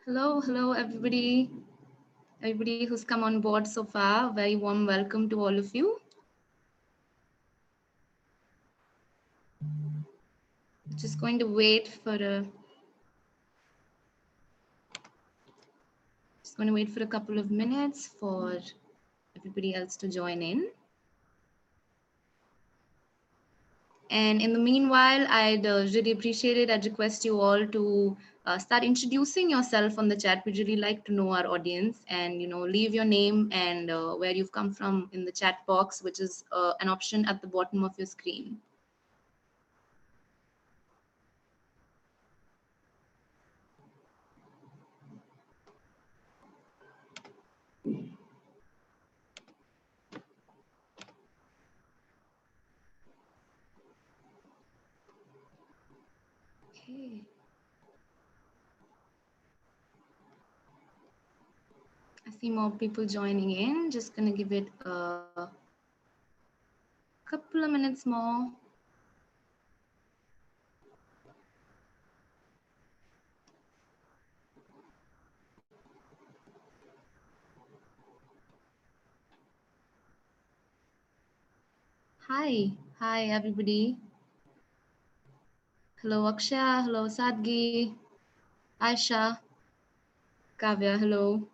Hello, everybody. Everybody who's come on board so far, very warm welcome to all of you. Just going to wait for a couple of minutes for everybody else to join in. And in the meanwhile, I'd really appreciate it. I'd request you all to start introducing yourself on the chat. We'd really like to know our audience, and leave your name and where you've come from in the chat box, which is an option at the bottom of your screen. Okay. I see more people joining in. Just gonna give it a couple of minutes more. Hi everybody. Hello Akshay, hello Sadgi, Aisha, Kavya, hello.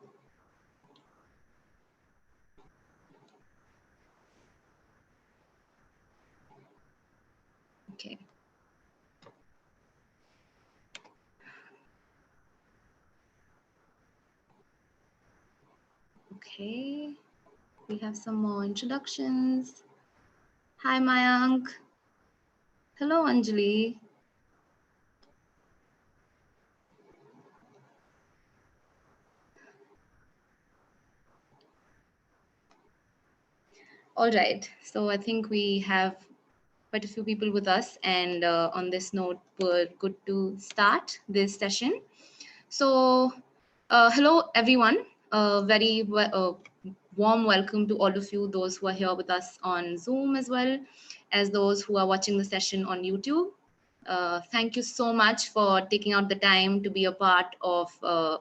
Okay. Okay, we have some more introductions. Hi Mayank. Hello Anjali. All right, so I think we have quite a few people with us, and on this note, we're good to start this session. So, hello everyone. Warm welcome to all of you, those who are here with us on Zoom as well as those who are watching the session on YouTube. Thank you so much for taking out the time to be a part of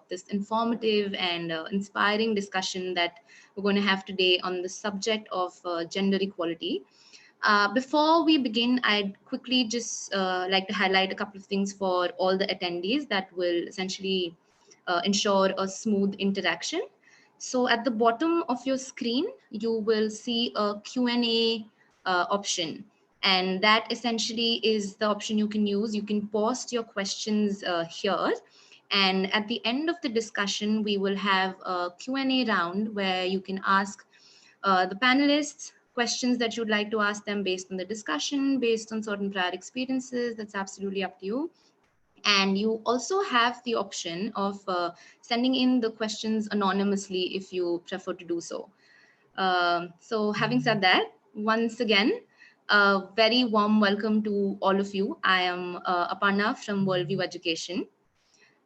this informative and inspiring discussion that we're going to have today on the subject of gender equality. Before we begin, I'd quickly just like to highlight a couple of things for all the attendees that will essentially ensure a smooth interaction. So at the bottom of your screen, you will see a Q&A option. And that essentially is the option you can use. You can post your questions here. And at the end of the discussion, we will have a Q&A round where you can ask the panelists questions that you'd like to ask them based on the discussion, based on certain prior experiences. That's absolutely up to you. And you also have the option of sending in the questions anonymously if you prefer to do so. So having said that, once again, a very warm welcome to all of you. I am Aparna from Worldview Education.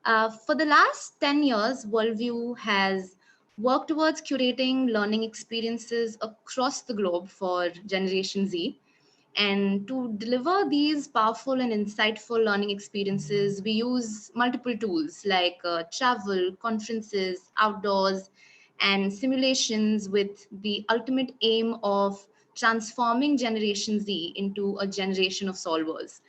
For the last 10 years, Worldview has worked towards curating learning experiences across the globe for Generation Z. And to deliver these powerful and insightful learning experiences, we use multiple tools like travel, conferences, outdoors, and simulations with the ultimate aim of transforming Generation Z into a generation of solvers.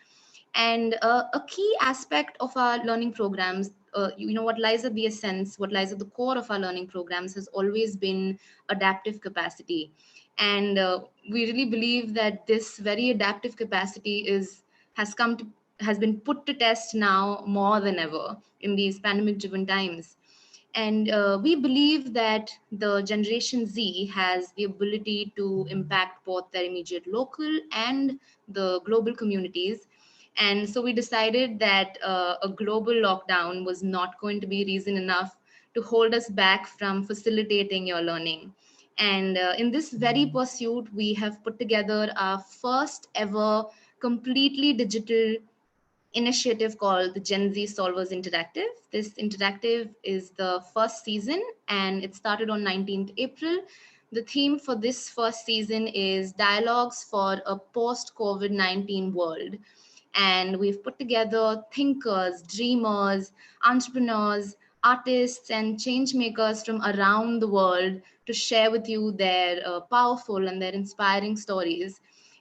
And a key aspect of our learning programs, what lies at the essence, what lies at the core of our learning programs has always been adaptive capacity. And we really believe that this very adaptive capacity has come to has been put to test now more than ever in these pandemic driven times. And we believe that the Generation Z has the ability to impact both their immediate local and the global communities. And so we decided that a global lockdown was not going to be reason enough to hold us back from facilitating your learning. And in this very pursuit, we have put together our first ever completely digital initiative called the Gen Z Solvers Interactive. This interactive is the first season and it started on 19th April. The theme for this first season is Dialogues for a Post COVID 19 World. And we've put together thinkers, dreamers, entrepreneurs, artists and change makers from around the world to share with you their powerful and their inspiring stories.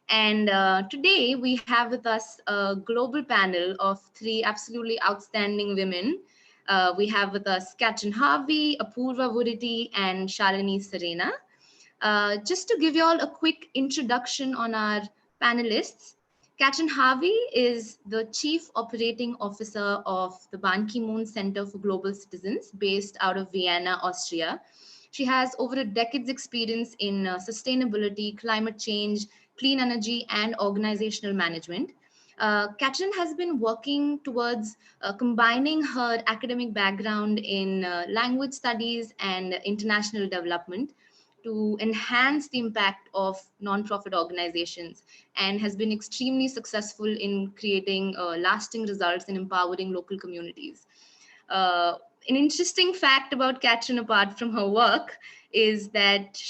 And today we have with us a global panel of three absolutely outstanding women. We have with us Katrin, Apurva Vuriti, and Shalini Serena. Just to give you all a quick introduction on our panelists, Katrin Harvey is the Chief Operating Officer of the Ban Ki-moon Center for Global Citizens based out of Vienna, Austria. She has over a decade's experience in sustainability, climate change, clean energy, and organizational management. Katrin has been working towards combining her academic background in language studies and international development to enhance the impact of nonprofit organizations, and has been extremely successful in creating lasting results and empowering local communities. An interesting fact about Katrin, apart from her work, is that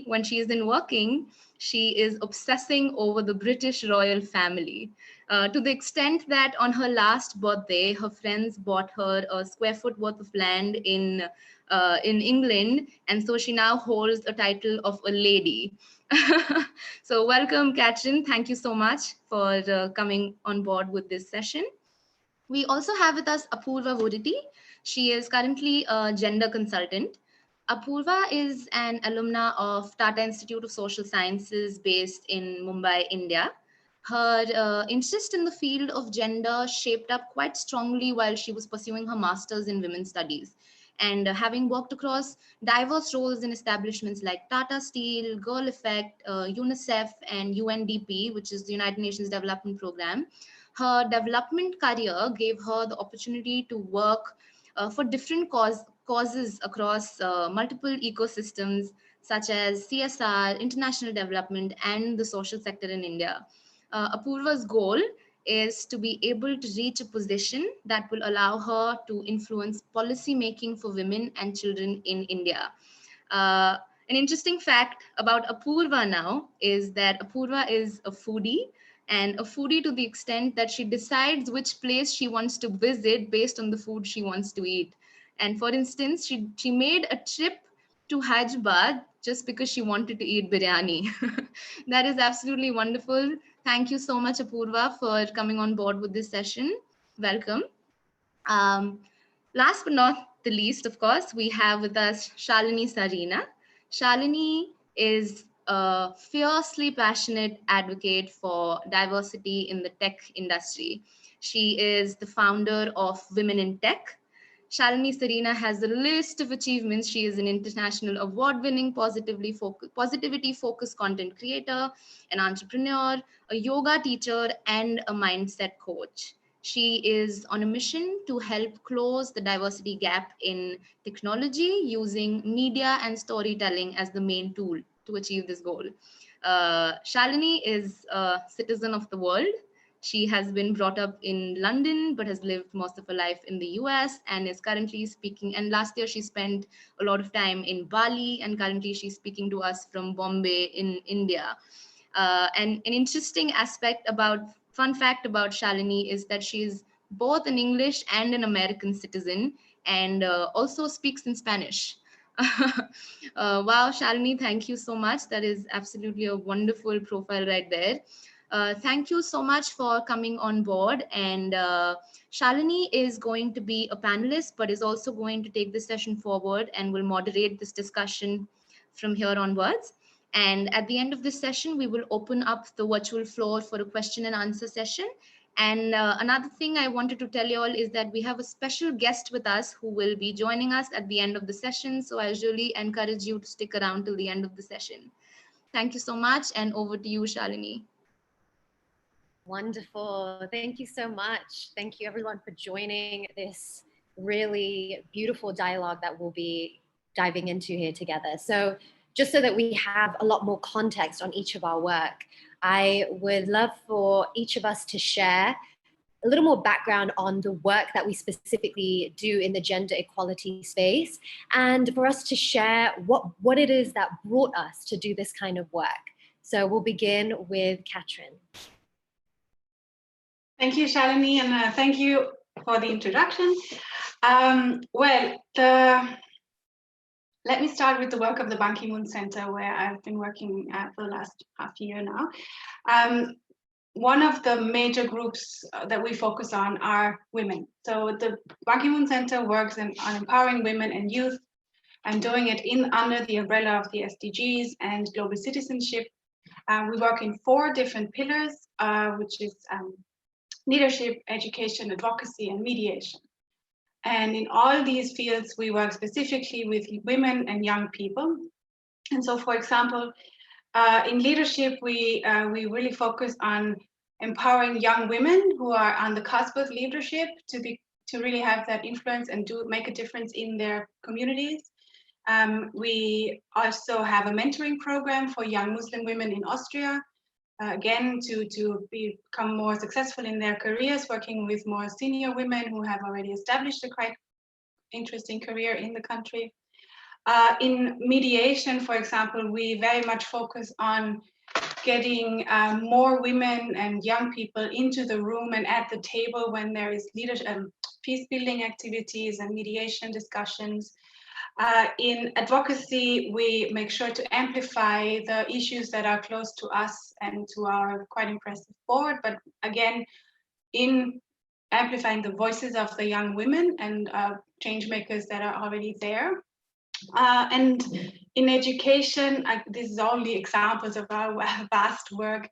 when she isn't working, she is obsessing over the British royal family, to the extent that on her last birthday, her friends bought her a square foot worth of land in England, and so she now holds a title of a lady. So welcome, Katrin. Thank you so much for coming on board with this session. We also have with us Apurva Vuriti. She is currently a gender consultant. Apurva is an alumna of Tata Institute of Social Sciences based in Mumbai, India. Her interest in the field of gender shaped up quite strongly while she was pursuing her master's in women's studies. And having worked across diverse roles in establishments like Tata Steel, Girl Effect, UNICEF, and UNDP, which is the United Nations Development Program, her development career gave her the opportunity to work for different causes across multiple ecosystems such as CSR, international development, and the social sector in India. Apurva's goal is to be able to reach a position that will allow her to influence policy making for women and children in India. Uh, an interesting fact about Apurva now is that Apurva is a foodie, and a foodie to the extent that she decides which place she wants to visit based on the food she wants to eat. And for instance, she made a trip to Hyderabad just because she wanted to eat biryani. That is absolutely wonderful. Thank you so much, Apurva, for coming on board with this session. Welcome. Um, Last but not the least, of course, we have with us Shalini Serena. Shalini is a fiercely passionate advocate for diversity in the tech industry. She is the founder of Women in Tech. Shalini Serena has a list of achievements. She is an international award-winning positivity-focused content creator, an entrepreneur, a yoga teacher, and a mindset coach. She is on a mission to help close the diversity gap in technology using media and storytelling as the main tool to achieve this goal. Shalini is a citizen of the world. She has been brought up in London, but has lived most of her life in the US and is currently speaking. And last year, she spent a lot of time in Bali, and currently, she's speaking to us from Bombay in India. And an interesting fun fact about Shalini is that she's both an English and an American citizen, and also speaks in Spanish. Wow, Shalini, thank you so much. That is absolutely a wonderful profile right there. Thank you so much for coming on board. And Shalini is going to be a panelist, but is also going to take this session forward and will moderate this discussion from here onwards. And at the end of this session, we will open up the virtual floor for a question and answer session. And another thing I wanted to tell you all is that we have a special guest with us who will be joining us at the end of the session. So I really encourage you to stick around till the end of the session. Thank you so much. And over to you, Shalini. Wonderful. Thank you so much. Thank you everyone for joining this really beautiful dialogue that we'll be diving into here together. So just so that we have a lot more context on each of our work, I would love for each of us to share a little more background on the work that we specifically do in the gender equality space, and for us to share what it is that brought us to do this kind of work. So we'll begin with Katrin. Thank you, Shalini, and thank you for the introduction. Well, let me start with the work of the Ban Ki-moon Center, where I've been working for the last half year now. One of the major groups that we focus on are women. So the Ban Ki-moon Center works on empowering women and youth and doing it under the umbrella of the SDGs and global citizenship. We work in 4 different pillars, which is leadership, education, advocacy, and mediation. And in all these fields, we work specifically with women and young people. And so, for example, in leadership, we really focus on empowering young women who are on the cusp of leadership to really have that influence and make a difference in their communities. We also have a mentoring program for young Muslim women in Austria, again, to become more successful in their careers, working with more senior women who have already established a quite interesting career in the country. In mediation, for example, we very much focus on getting more women and young people into the room and at the table when there is leadership, peace building activities and mediation discussions. In advocacy, we make sure to amplify the issues that are close to us and to our quite impressive board, but again, in amplifying the voices of the young women and change makers that are already there. And in education, this is only examples of our vast work.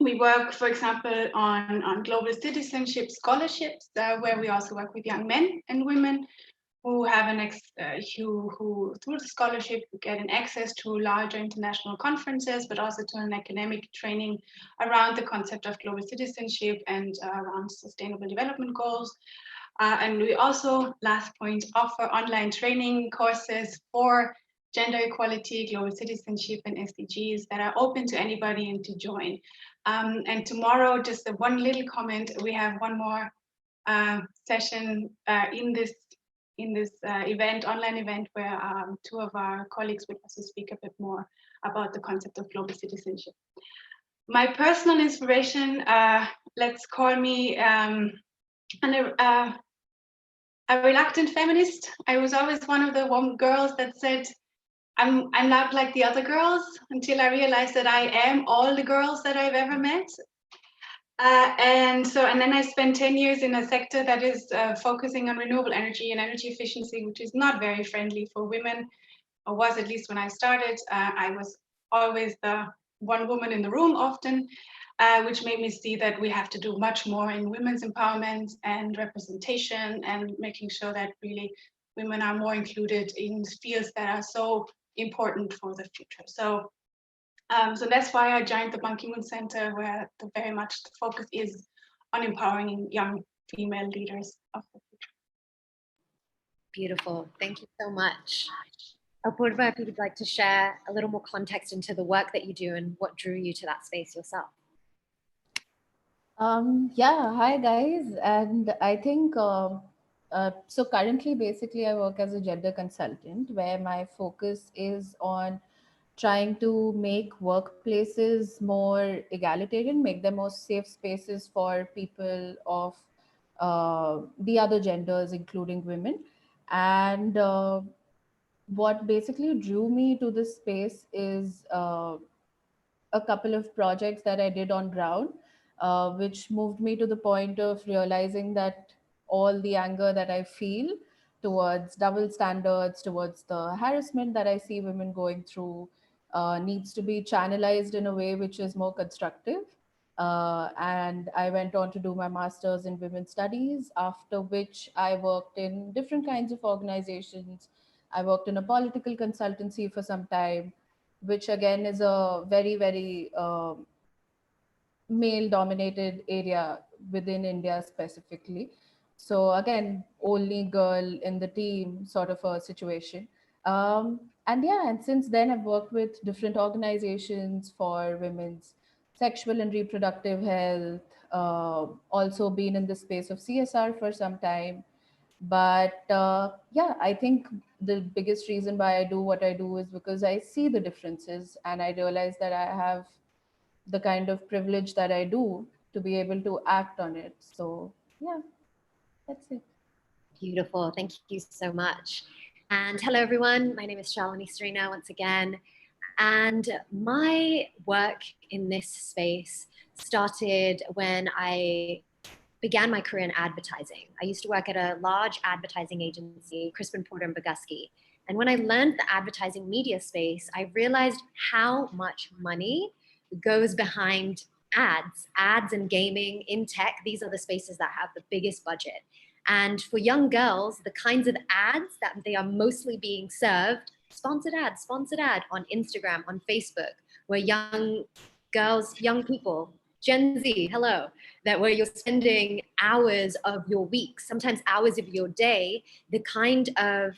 We work, for example, on global citizenship scholarships, where we also work with young men and women who have who through the scholarship get an access to larger international conferences, but also to an academic training around the concept of global citizenship and around sustainable development goals. And we also, last point, offer online training courses for gender equality, global citizenship, and SDGs that are open to anybody and to join. And tomorrow, just one little comment, we have one more session in this event, online event, where 2 of our colleagues will also speak a bit more about the concept of global citizenship. My personal inspiration, let's call me a reluctant feminist. I was always one of the girls that said, I'm not like the other girls, until I realized that I am all the girls that I've ever met. And then I spent 10 years in a sector that is focusing on renewable energy and energy efficiency, which is not very friendly for women, or was at least when I started. I was always the one woman in the room often, which made me see that we have to do much more in women's empowerment and representation and making sure that really women are more included in fields that are so important for the future. So that's why I joined the Ban Ki-moon Center, where very much the focus is on empowering young female leaders of the future. Beautiful. Thank you so much. Apurva, if you'd like to share a little more context into the work that you do and what drew you to that space yourself. Yeah, hi guys. And I think, so currently, basically, I work as a gender consultant where my focus is on trying to make workplaces more egalitarian, make them more safe spaces for people of the other genders, including women. And what basically drew me to this space is a couple of projects that I did on ground, which moved me to the point of realizing that all the anger that I feel towards double standards, towards the harassment that I see women going through, needs to be channelized in a way which is more constructive. And I went on to do my master's in women's studies, after which I worked in different kinds of organizations. I worked in a political consultancy for some time, which again is a very, very male dominated area within India specifically. So again, only girl in the team sort of a situation. And yeah, and since then I've worked with different organizations for women's sexual and reproductive health, also been in the space of CSR for some time. But yeah, I think the biggest reason why I do what I do is because I see the differences and I realize that I have the kind of privilege that I do. to be able to act on it. So yeah, that's it. Beautiful. Thank you so much. And hello, everyone. My name is Shalini once again. And my work in this space started when I began my career in advertising. I used to work at a large advertising agency, Crispin Porter and Bogusky. And when I learned the advertising media space, I realized how much money goes behind ads and gaming, in tech. These are the spaces that have the biggest budget. And for young girls, the kinds of ads that they are mostly being served, sponsored ad on Instagram, on Facebook, where young girls, young people, Gen Z, hello, that where you're spending hours of your week, sometimes hours of your day, the kind of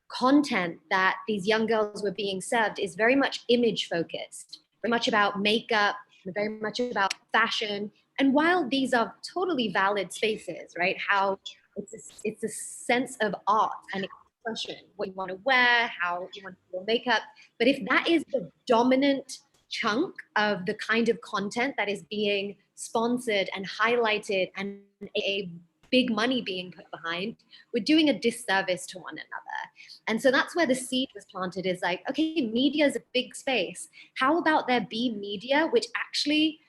content that these young girls were being served is very much image focused, very much about makeup, very much about fashion. And while these are totally valid spaces, right? How it's a sense of art and expression, what you want to wear, how you want to do your makeup. But if that is the dominant chunk of the kind of content that is being sponsored and highlighted and a big money being put behind, we're doing a disservice to one another. And so that's where the seed was planted, is like, okay, media is a big space. How about there be media which actually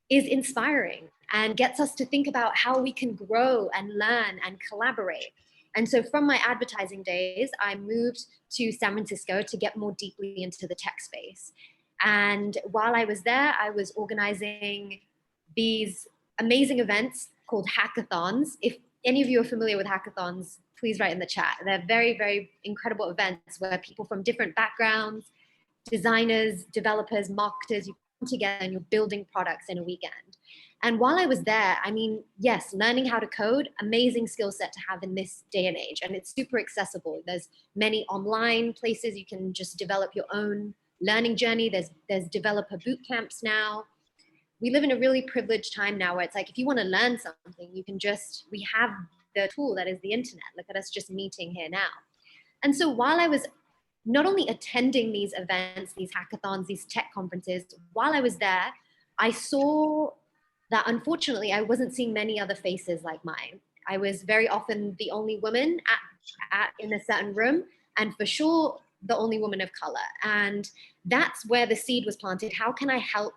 is inspiring and gets us to think about how we can grow and learn and collaborate? And so from my advertising days, I moved to San Francisco to get more deeply into the tech space. And while I was there, I was organizing these amazing events called hackathons. If any of you are familiar with hackathons, please write in the chat. They're very, very incredible events where people from different backgrounds, designers, developers, marketers, you come together and you're building products in a weekend. And while I was there, I mean, yes, learning how to code, amazing skill set to have in this day and age. And it's super accessible. There's many online places you can just develop your own learning journey. There's developer boot camps now. We live in a really privileged time now where it's like, if you want to learn something, you can just, we have the tool that is the internet. Look at us just meeting here now. And so while I was not only attending these events, these hackathons, these tech conferences, while I was there, I saw that unfortunately I wasn't seeing many other faces like mine. I was very often the only woman in a certain room, and for sure, the only woman of color. And that's where the seed was planted. How can I help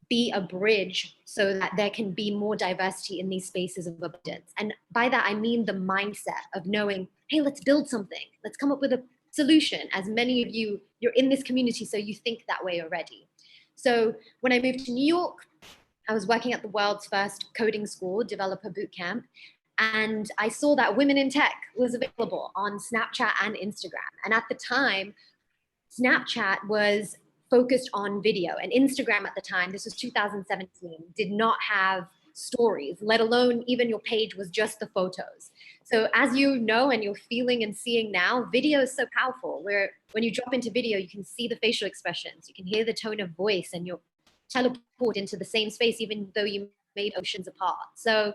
be a bridge so that there can be more diversity in these spaces of abundance? And by that, I mean the mindset of knowing, hey, let's build something. Let's come up with a solution. As many of you, you're in this community, so you think that way already. So when I moved to New York, I was working at the world's first coding school, developer bootcamp, and I saw that Women in Tech was available on Snapchat and Instagram. And at the time, Snapchat was focused on video, and Instagram at the time, this was 2017, did not have stories, let alone even your page was just the photos. So as you know, and you're feeling and seeing now, video is so powerful, where when you drop into video, you can see the facial expressions, you can hear the tone of voice, and you're teleport into the same space, even though you made oceans apart. So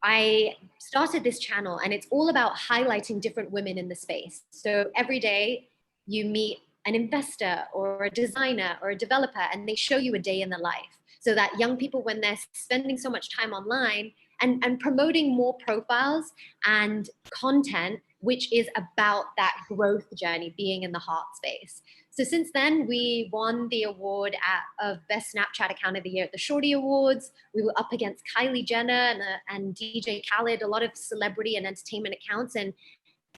I started this channel, and it's all about highlighting different women in the space. So every day you meet an investor or a designer or a developer, and they show you a day in the life, so that young people, when they're spending so much time online and promoting more profiles and content, which is about that growth journey, being in the heart space. So since then, we won the award of Best Snapchat Account of the Year at the Shorty Awards. We were up against Kylie Jenner and DJ Khaled, a lot of celebrity and entertainment accounts. And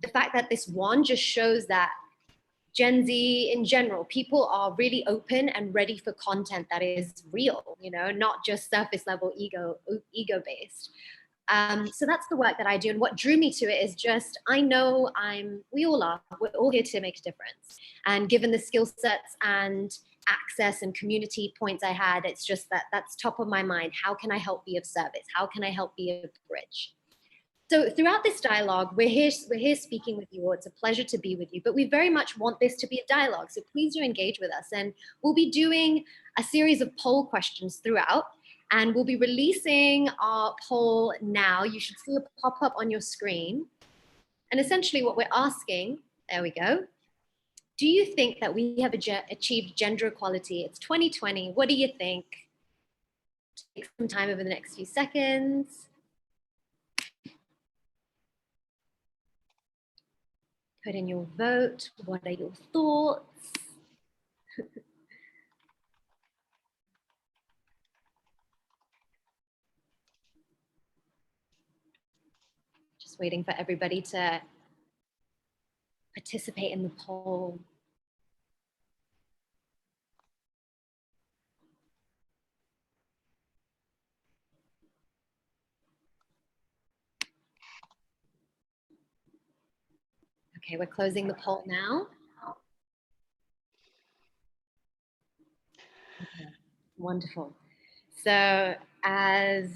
the fact that this won just shows that Gen Z in general, people are really open and ready for content that is real, you know, not just surface level ego based. So that's the work that I do. And what drew me to it is just, I know we're all here to make a difference. And given the skill sets and access and community points I had, it's just that's top of my mind. How can I help be of service? How can I help be a bridge? So throughout this dialogue, we're here speaking with you. It's a pleasure to be with you, but we very much want this to be a dialogue. So please do engage with us. And we'll be doing a series of poll questions throughout, and we'll be releasing our poll now. You should see it pop up on your screen. And essentially what we're asking, there we go. Do you think that we have achieved gender equality? It's 2020. What do you think? take some time over the next few seconds. Put in your vote. What are your thoughts? Just waiting for everybody to participate in the poll. Okay, we're closing the poll now. Okay, wonderful. So as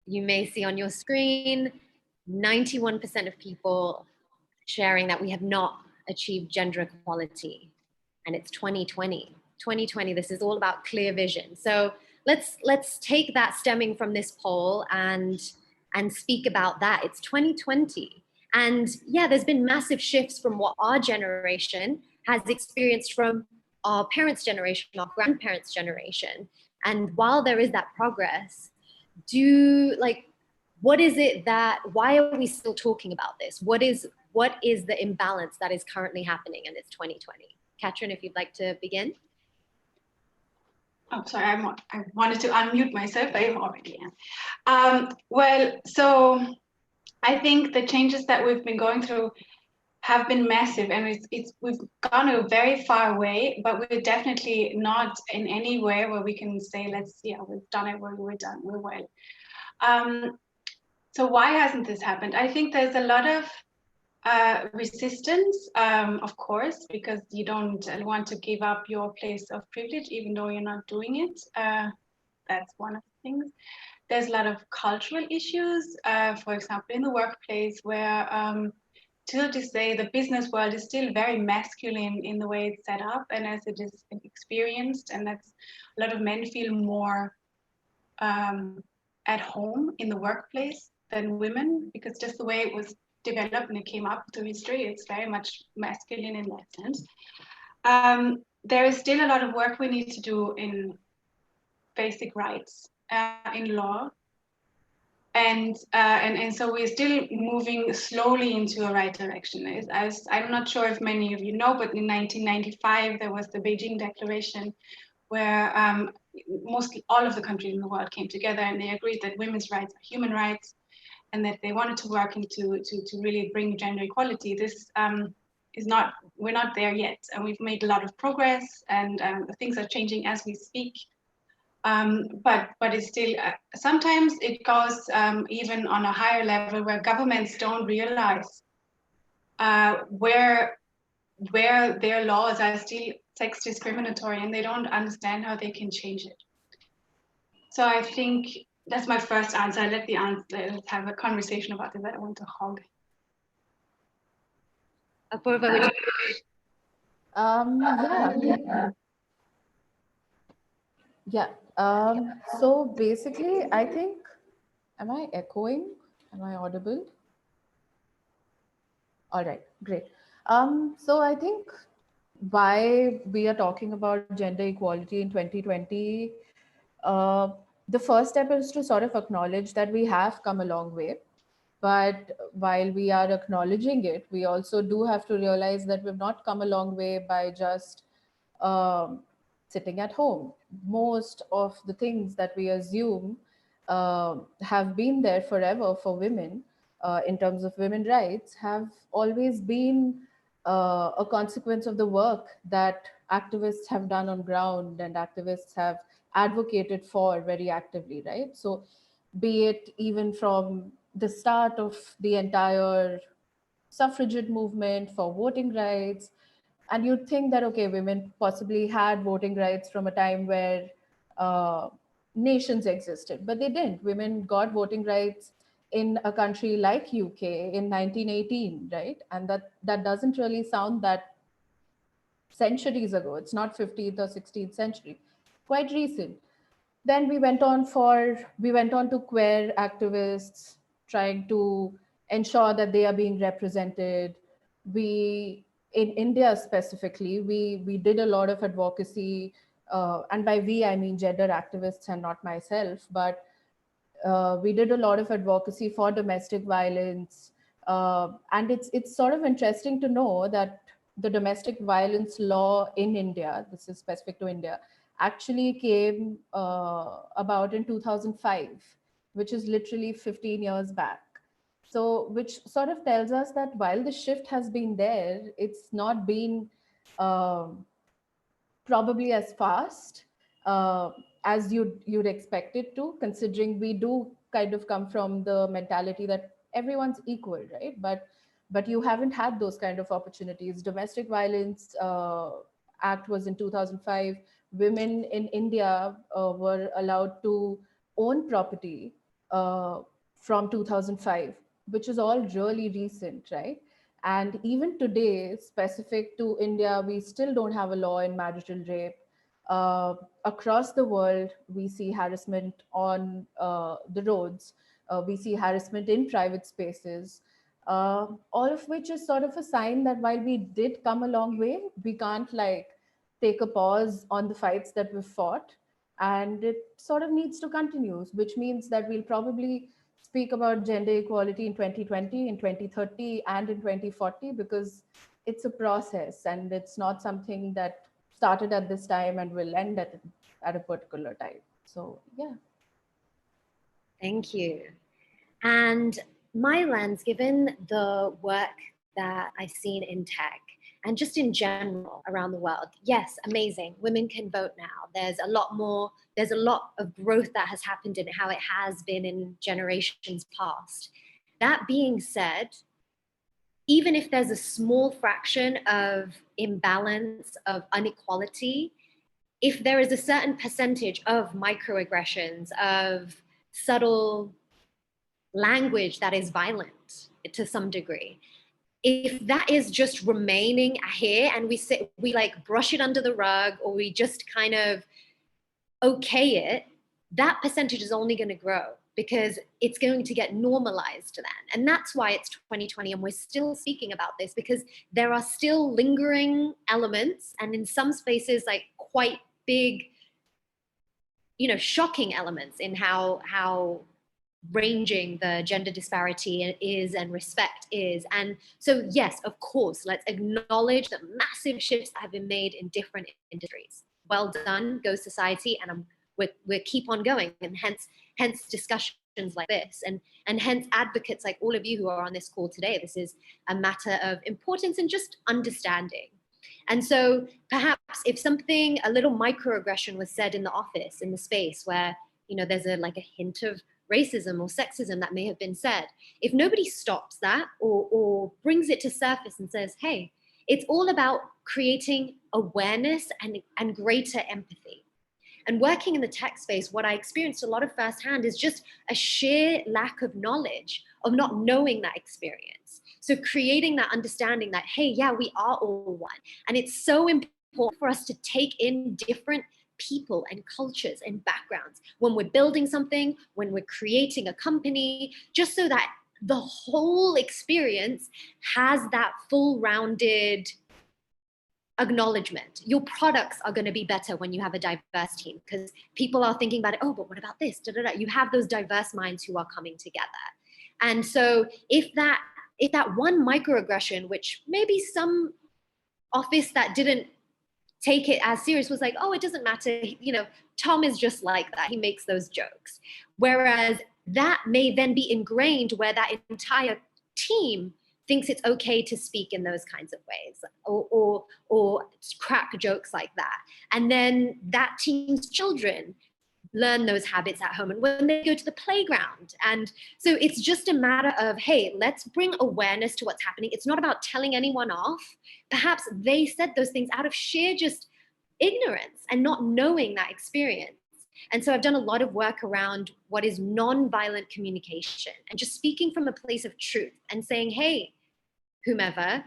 you may see on your screen, 91% of people sharing that we have not achieved gender equality, and it's 2020. 2020, this is all about clear vision. So let's take that stemming from this poll and speak about that. It's 2020. And yeah, there's been massive shifts from what our generation has experienced from our parents' generation, our grandparents' generation. And while there is that progress, what is it that, why are we still talking about this? What is the imbalance that is currently happening in this 2020? Katrin, if you'd like to begin. Oh, sorry, I wanted to unmute myself, but I already am. Well, so I think the changes that we've been going through have been massive, and we've gone a very far way, but we're definitely not in any way where we can say, we've done it, we're done, we're well. So why hasn't this happened? I think there's a lot of resistance, of course, because you don't want to give up your place of privilege, even though you're not doing it. That's one of the things. There's a lot of cultural issues, for example, in the workplace, where till this day, the business world is still very masculine in the way it's set up and as it is experienced, and that's a lot of men feel more at home in the workplace than women, because just the way it was developed and it came up through history, it's very much masculine in that sense. There is still a lot of work we need to do in basic rights, in law, and so we're still moving slowly into a right direction. I'm not sure if many of you know, but in 1995 there was the Beijing Declaration, where mostly all of the countries in the world came together and they agreed that women's rights are human rights, and that they wanted to work into to really bring gender equality. This we're not there yet, and we've made a lot of progress, and things are changing as we speak. But it's still, sometimes it goes even on a higher level where governments don't realize where their laws are still sex discriminatory, and they don't understand how they can change it. So I think that's my first answer. Let's have a conversation about it. I don't want to hog. Apurva, would you? Yeah. So basically, I think, am I echoing? Am I audible? All right, great. So I think why we are talking about gender equality in 2020, the first step is to sort of acknowledge that we have come a long way. But while we are acknowledging it, we also do have to realize that we've not come a long way by just sitting at home. Most of the things that we assume have been there forever for women in terms of women's rights have always been a consequence of the work that activists have done on ground and activists have advocated for very actively, right? So be it even from the start of the entire suffragette movement for voting rights. And you'd think that, okay, women possibly had voting rights from a time where nations existed, but they didn't. Women got voting rights in a country like UK in 1918, right? And that doesn't really sound that centuries ago. It's not 15th or 16th century, quite recent. Then we went on to queer activists trying to ensure that they are being represented. We, in India specifically, we did a lot of advocacy and by we, I mean gender activists and not myself, but we did a lot of advocacy for domestic violence. And it's sort of interesting to know that the domestic violence law in India, this is specific to India, actually came about in 2005, which is literally 15 years back. So, which sort of tells us that while the shift has been there, it's not been um probably as fast as you'd expect it to, considering we do kind of come from the mentality that everyone's equal, right? But you haven't had those kind of opportunities. Domestic violence act was in 2005. Women in India were allowed to own property from 2005, which is all really recent, right? And even today, specific to India, we still don't have a law in marital rape. Uh, Across the world, we see harassment on the roads. We see harassment in private spaces, all of which is sort of a sign that while we did come a long way, we can't like take a pause on the fights that we've fought. And it sort of needs to continue, which means that we'll probably speak about gender equality in 2020, in 2030, and in 2040, because it's a process and it's not something that started at this time and will end at a particular time. So, yeah. Thank you. And my lens, given the work that I've seen in tech and just in general around the world, yes, amazing. Women can vote now. There's a lot of growth that has happened in how it has been in generations past. That being said, even if there's a small fraction of imbalance, of inequality, if there is a certain percentage of microaggressions, of subtle language that is violent to some degree, if that is just remaining here and we like brush it under the rug, or we just kind of okay it, that percentage is only going to grow because it's going to get normalized then. And that's why it's 2020 and we're still speaking about this, because there are still lingering elements, and in some spaces like quite big, shocking elements in how ranging the gender disparity is and respect is. And so, yes, of course, let's acknowledge the massive shifts that have been made in different industries. Well done, Go Society, and we'll keep on going, and hence discussions like this, and hence advocates like all of you who are on this call today. This is a matter of importance and just understanding. And so perhaps if a little microaggression was said in the office, in the space where, there's a hint of racism or sexism that may have been said, if nobody stops that or brings it to surface and says, hey, it's all about creating awareness and greater empathy. And working in the tech space, what I experienced a lot of firsthand is just a sheer lack of knowledge, of not knowing that experience. So creating that understanding that, hey, yeah, we are all one. And it's so important for us to take in different people and cultures and backgrounds when we're building something, when we're creating a company, just so that the whole experience has that full rounded acknowledgement. Your products are going to be better when you have a diverse team, because people are thinking about it. Oh, but what about this? Da, da, da. You have those diverse minds who are coming together. And so if that one microaggression, which maybe some office that didn't take it as serious was like, oh, it doesn't matter, Tom is just like that, he makes those jokes. Whereas that may then be ingrained where that entire team thinks it's okay to speak in those kinds of ways, or crack jokes like that. And then that team's children learn those habits at home and when they go to the playground. And so it's just a matter of, hey, let's bring awareness to what's happening. It's not about telling anyone off. Perhaps they said those things out of sheer just ignorance and not knowing that experience. And so I've done a lot of work around what is non-violent communication and just speaking from a place of truth and saying, hey, whomever,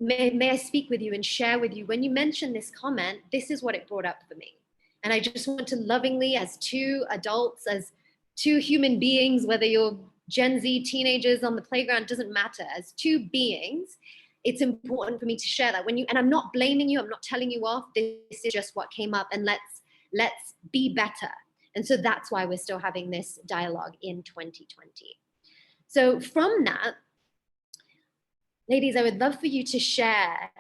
may I speak with you and share with you, when you mentioned this comment, this is what it brought up for me. And I just want to lovingly, as two adults, as two human beings, whether you're Gen Z teenagers on the playground, doesn't matter, as two beings, it's important for me to share that when you, and I'm not blaming you, I'm not telling you off. This is just what came up, and let's be better. And so that's why we're still having this dialogue in 2020. So from that, ladies, I would love for you to share,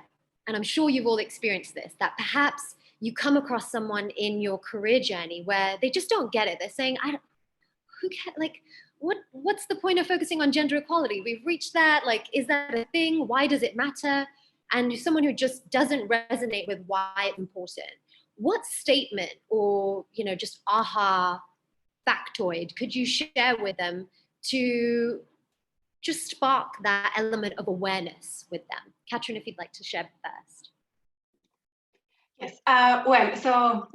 and I'm sure you've all experienced this, that perhaps you come across someone in your career journey where they just don't get it. They're saying, who can, like, what's the point of focusing on gender equality? We've reached that. Like, is that a thing? Why does it matter? And someone who just doesn't resonate with why it's important. What statement or, just aha factoid could you share with them to just spark that element of awareness with them? Katrin, if you'd like to share first. Yes. Well, so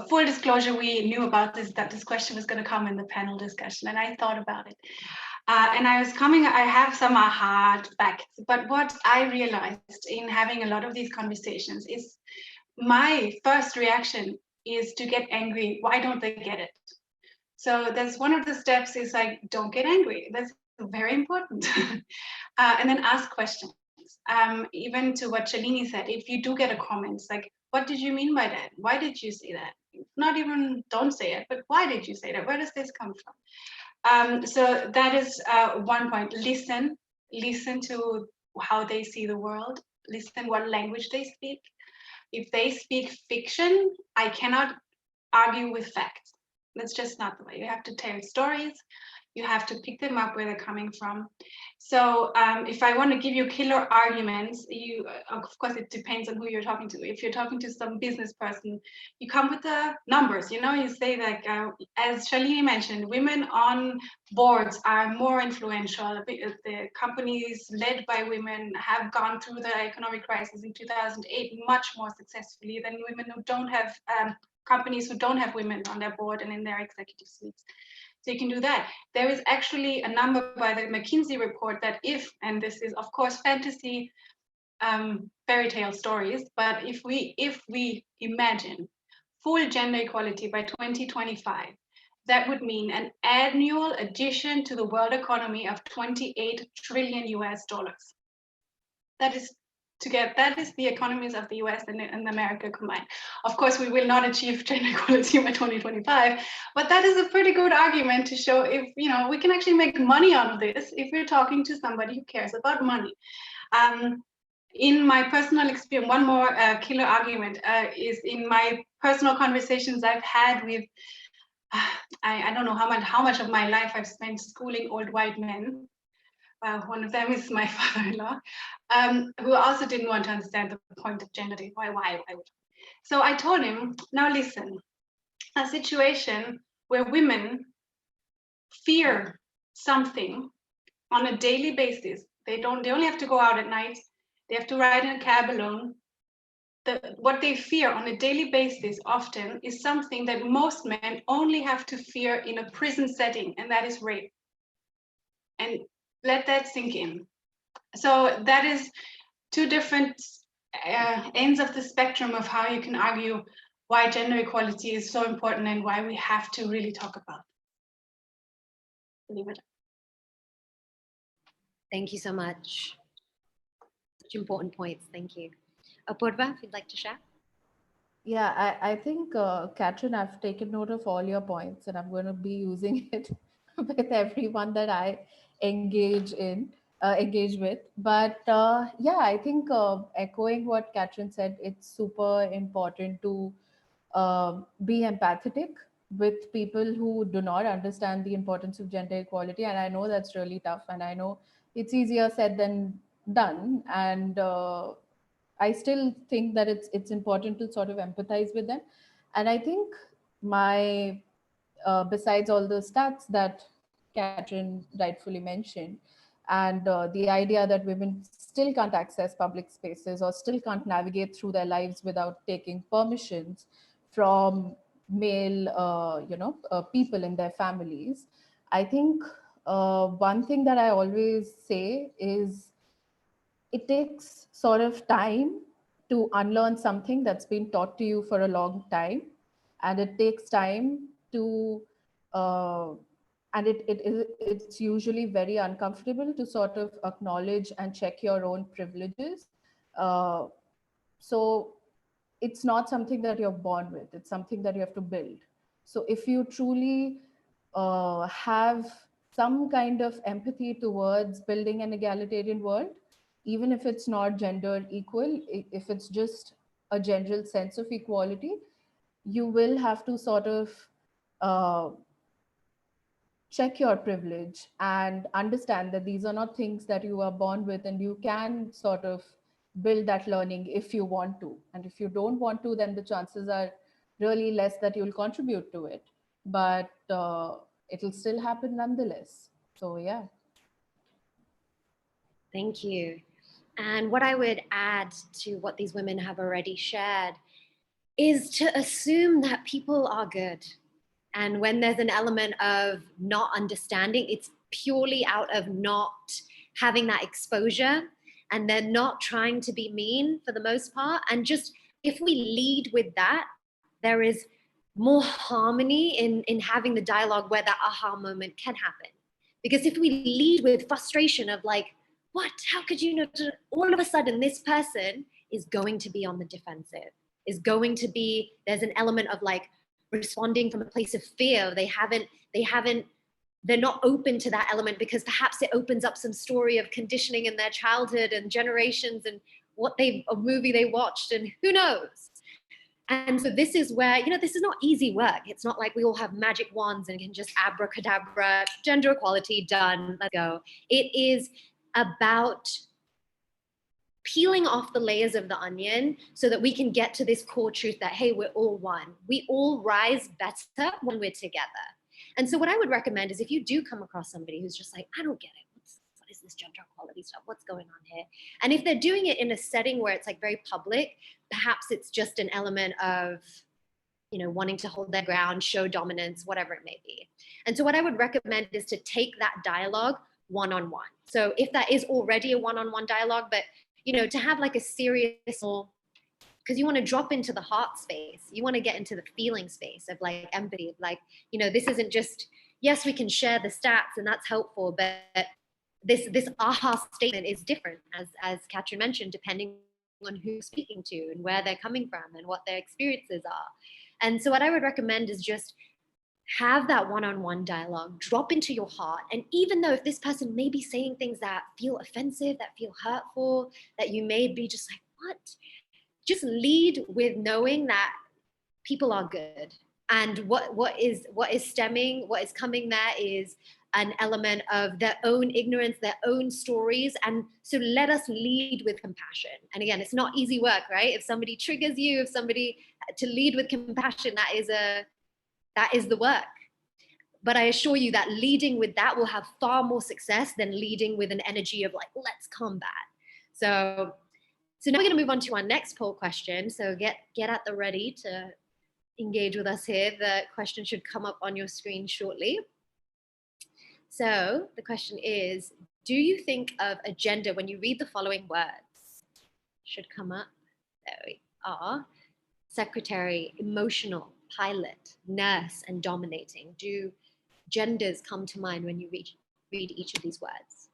full disclosure, we knew about this, that this question was going to come in the panel discussion, and I thought about it. And I have some aha facts, but what I realized in having a lot of these conversations is my first reaction is to get angry. Why don't they get it? So that's one of the steps, is like, don't get angry. That's very important. And then ask questions. Even to what Shalini said, if you do get a comment, like, what did you mean by that? Why did you say that? Not even don't say it, but why did you say that? Where does this come from? So that is one point. Listen to how they see the world. Listen what language they speak. If they speak fiction, I cannot argue with facts. That's just not the way. You have to tell stories. You have to pick them up where they're coming from. So if I want to give you killer arguments, of course, it depends on who you're talking to. If you're talking to some business person, you come with the numbers, you say like, as Shalini mentioned, women on boards are more influential. The companies led by women have gone through the economic crisis in 2008 much more successfully than women who don't have, companies who don't have women on their board and in their executive suites. So you can do that. There is actually a number by the McKinsey report that if, and this is of course fantasy fairy tale stories, but if we imagine full gender equality by 2025, that would mean an annual addition to the world economy of 28 trillion US dollars. That is the economies of the US and America combined. Of course, we will not achieve gender equality by 2025, but that is a pretty good argument to show if, we can actually make money out of this if we're talking to somebody who cares about money. In my personal experience, one more killer argument is in my personal conversations I've had with, I don't know how much of my life I've spent schooling old white men. One of them is my father-in-law, who also didn't want to understand the point of gender. Why would? So I told him, now listen, a situation where women fear something on a daily basis. They only have to go out at night. They have to ride in a cab alone. What they fear on a daily basis often is something that most men only have to fear in a prison setting, and that is rape. And let that sink in. So that is two different ends of the spectrum of how you can argue why gender equality is so important and why we have to really talk about it. Leave it. Thank you so much. Such important points. Thank you. Apurva, if you'd like to share. Yeah, I think, Katrin, I've taken note of all your points and I'm going to be using it with everyone that I engage with. But yeah, I think echoing what Katrin said, it's super important to be empathetic with people who do not understand the importance of gender equality. And I know that's really tough, and I know it's easier said than done. And I still think that it's important to sort of empathize with them. And I think my besides all the stats that Katrin rightfully mentioned, and the idea that women still can't access public spaces or still can't navigate through their lives without taking permissions from male, people in their families. I think one thing that I always say is it takes sort of time to unlearn something that's been taught to you for a long time, and it takes time to uh, and it's usually very uncomfortable to sort of acknowledge and check your own privileges. Uh, so it's not something that you're born with, it's something that you have to build. So if you truly have some kind of empathy towards building an egalitarian world, even if it's not gender equal, if it's just a general sense of equality, you will have to sort of uh, check your privilege and understand that these are not things that you are born with, and you can sort of build that learning if you want to. And if you don't want to, then the chances are really less that you'll contribute to it, but it'll still happen nonetheless. So yeah. Thank you. And what I would add to what these women have already shared is to assume that people are good. And when there's an element of not understanding, it's purely out of not having that exposure, and they're not trying to be mean for the most part. And just if we lead with that, there is more harmony in having the dialogue where that aha moment can happen. Because if we lead with frustration of like, what, how could you not, all of a sudden this person is going to be on the defensive, is going to be, there's an element of like responding from a place of fear. They're not open to that element because perhaps it opens up some story of conditioning in their childhood and generations and a movie they watched and who knows. And so this is where, this is not easy work. It's not like we all have magic wands and can just abracadabra, gender equality, done, let's go. It is about peeling off the layers of the onion so that we can get to this core truth that, hey, we're all one. We all rise better when we're together. And so what I would recommend is if you do come across somebody who's just like, I don't get it. What is this gender equality stuff? What's going on here? And if they're doing it in a setting where it's like very public, perhaps it's just an element of, wanting to hold their ground, show dominance, whatever it may be. And so what I would recommend is to take that dialogue one-on-one. So if that is already a one-on-one dialogue, but to have like a serious, because you want to drop into the heart space, you want to get into the feeling space of like empathy, of like, this isn't just, yes, we can share the stats and that's helpful, but this aha statement is different, as Katrin mentioned, depending on who you're speaking to and where they're coming from and what their experiences are. And so what I would recommend is just have that one-on-one dialogue, drop into your heart. And even though if this person may be saying things that feel offensive, that feel hurtful, that you may be just like, what? Just lead with knowing that people are good. And what is coming there is an element of their own ignorance, their own stories. And so let us lead with compassion. And again, it's not easy work, right? If somebody triggers you, to lead with compassion, that is the work. But I assure you that leading with that will have far more success than leading with an energy of like, let's combat. So now we're going to move on to our next poll question. So get at the ready to engage with us here. The question should come up on your screen shortly. So the question is, do you think of a gender when you read the following words? Should come up. There we are. Secretary, emotional, pilot, nurse, and dominating. Do genders come to mind when you read each of these words?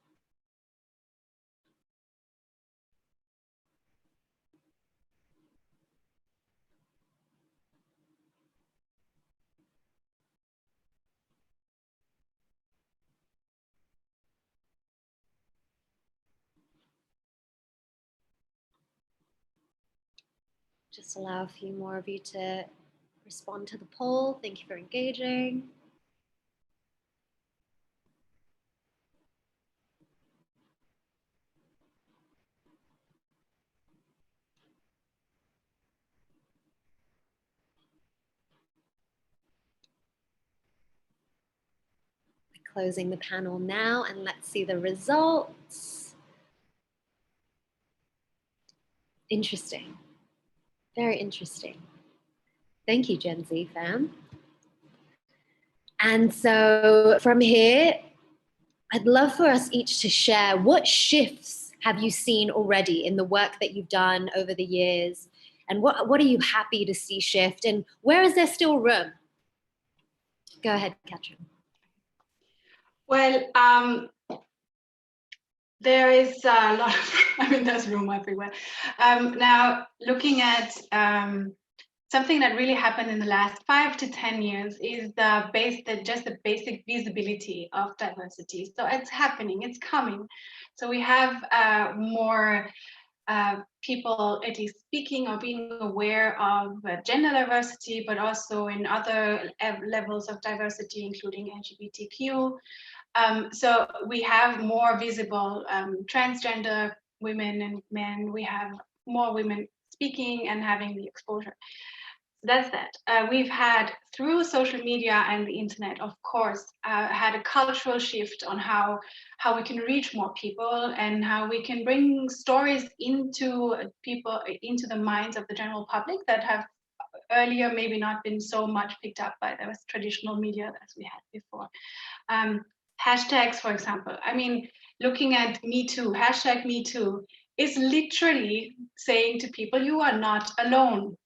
Just allow a few more of you to respond to the poll. Thank you for engaging. We're closing the panel now, and let's see the results. Interesting. Very interesting. Thank you, Gen Z fam. And so from here, I'd love for us each to share what shifts have you seen already in the work that you've done over the years? And what are you happy to see shift? And where is there still room? Go ahead, Katrin. Well, there is a lot of, I mean, there's room everywhere. Now, looking at something that really happened in the last 5 to 10 years is just the basic visibility of diversity. So it's happening, it's coming. So we have more people at least speaking or being aware of gender diversity, but also in other levels of diversity, including LGBTQ. So we have more visible transgender women and men. We have more women speaking and having the exposure. That's that. We've had, through social media and the internet, of course, had a cultural shift on how we can reach more people and how we can bring stories into the minds of the general public that have earlier maybe not been so much picked up by the traditional media as we had before. Hashtags, for example. I mean, looking at Me Too, hashtag Me Too, is literally saying to people, you are not alone.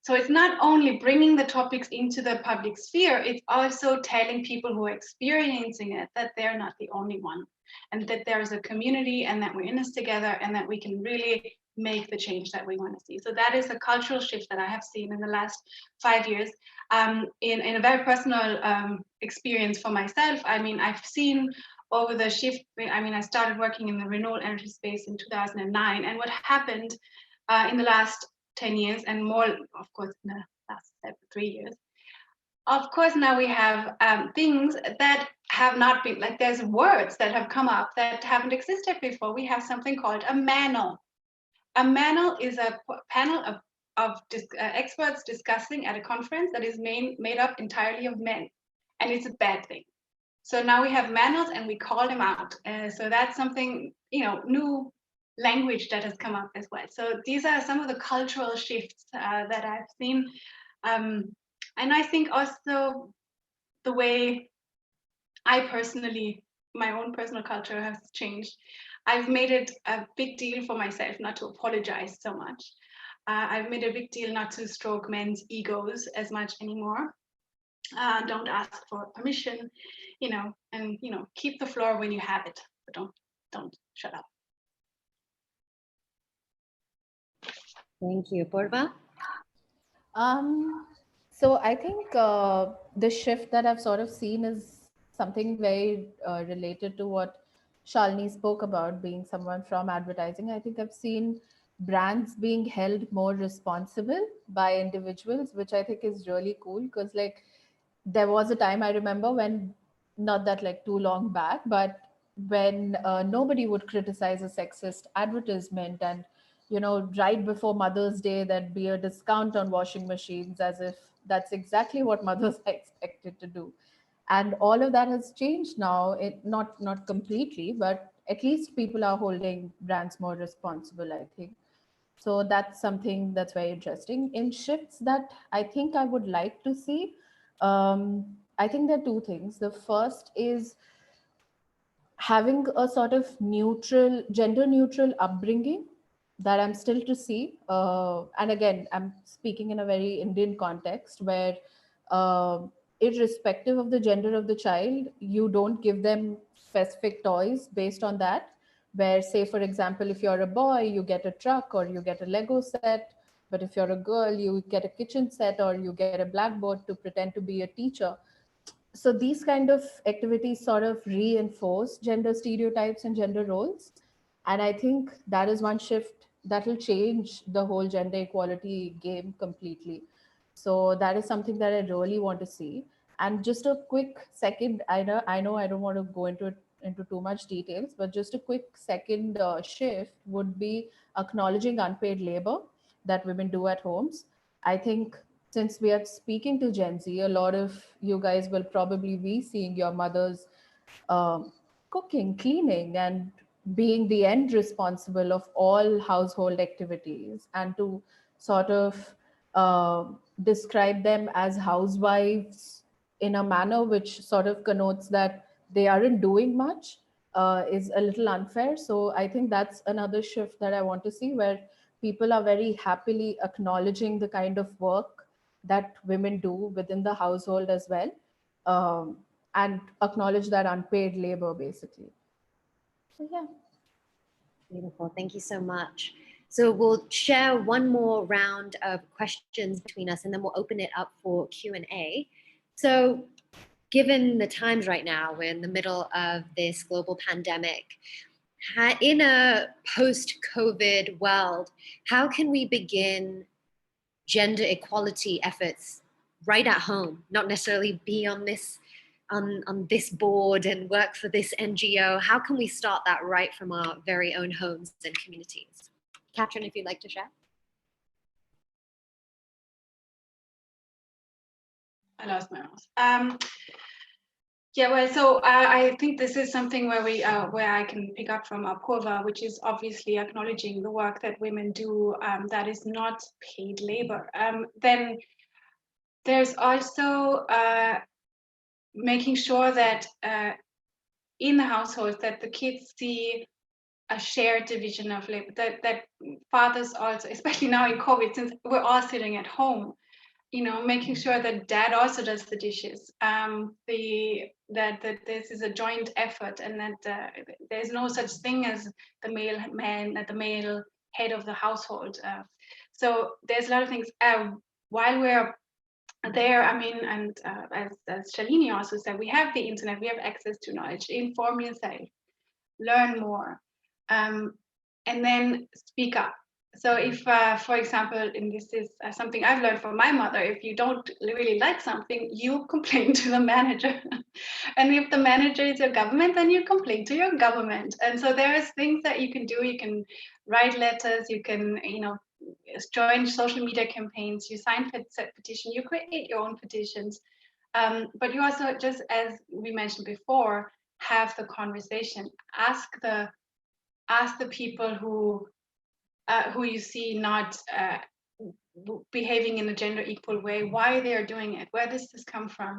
So it's not only bringing the topics into the public sphere, it's also telling people who are experiencing it that they're not the only one, and that there's a community and that we're in this together and that we can really make the change that we want to see. So that is a cultural shift that I have seen in the last 5 years. In a very personal experience for myself, I mean, I've seen over the shift, I mean, I started working in the renewable energy space in 2009, and what happened in the last 10 years and more, of course, in the last 3 years. Of course, now we have things that have not been, like there's words that have come up that haven't existed before. We have something called a manel. A manel is a panel of experts discussing at a conference that is made up entirely of men, and it's a bad thing. So now we have manels and we call them out. So that's something, new language that has come up as well. So these are some of the cultural shifts that I've seen. And I think also the way my own personal culture has changed. I've made it a big deal for myself not to apologize so much. I've made a big deal not to stroke men's egos as much anymore. Don't ask for permission, and keep the floor when you have it, but don't shut up. Thank you. Purva? So I think the shift that I've sort of seen is something very related to what Shalini spoke about, being someone from advertising. I think I've seen brands being held more responsible by individuals, which I think is really cool, because like there was a time I remember when, not that like too long back, but when nobody would criticize a sexist advertisement, and right before Mother's Day there'd be a discount on washing machines, as if that's exactly what mothers are expected to do. And all of that has changed now. It not completely, but at least people are holding brands more responsible, I think. So that's something that's very interesting. In shifts that I think I would like to see, I think there are two things. The first is having a sort of gender neutral upbringing that I'm still to see. And again, I'm speaking in a very Indian context where, uh, irrespective of the gender of the child, you don't give them specific toys based on that. Where, say, for example, if you're a boy, you get a truck or you get a Lego set. But if you're a girl, you get a kitchen set or you get a blackboard to pretend to be a teacher. So these kind of activities sort of reinforce gender stereotypes and gender roles, and I think that is one shift that will change the whole gender equality game completely. So that is something that I really want to see. And just a quick second, I know I don't want to go into too much details, but just a quick second shift would be acknowledging unpaid labor that women do at homes. I think since we are speaking to Gen Z, a lot of you guys will probably be seeing your mothers um, cooking, cleaning, and being the end responsible of all household activities, and to sort of uh, describe them as housewives in a manner which sort of connotes that they aren't doing much is a little unfair. So I think that's another shift that I want to see, where people are very happily acknowledging the kind of work that women do within the household as well. Um, and acknowledge that unpaid labor, basically. So yeah. Beautiful. Thank you so much. So we'll share one more round of questions between us, and then we'll open it up for Q&A. So given the times right now, we're in the middle of this global pandemic. In a post-COVID world, how can we begin gender equality efforts right at home, not necessarily be on this board and work for this NGO? How can we start that right from our very own homes and communities? Katrin, if you'd like to share. I lost my mouse. Yeah, well, so I think this is something where where I can pick up from Apurva, which is obviously acknowledging the work that women do that is not paid labor. Then there's also making sure that in the household that the kids see a shared division of labor, that fathers also, especially now in COVID, since we're all sitting at home, making sure that dad also does the dishes, that this is a joint effort, and that there's no such thing as the male man, the male head of the household. So there's a lot of things. While we're there, I mean, and as Shalini also said, we have the internet, we have access to knowledge. Inform yourself, learn more, and then speak up. So if, for example, and this is something I've learned from my mother, if you don't really like something, you complain to the manager. And if the manager is your government, then you complain to your government. And so there's things that you can do. You can write letters, you can, join social media campaigns, you sign petition, you create your own petitions. But you also, just as we mentioned before, have the conversation. Ask the people who you see not behaving in a gender equal way, why they are doing it, where does this come from?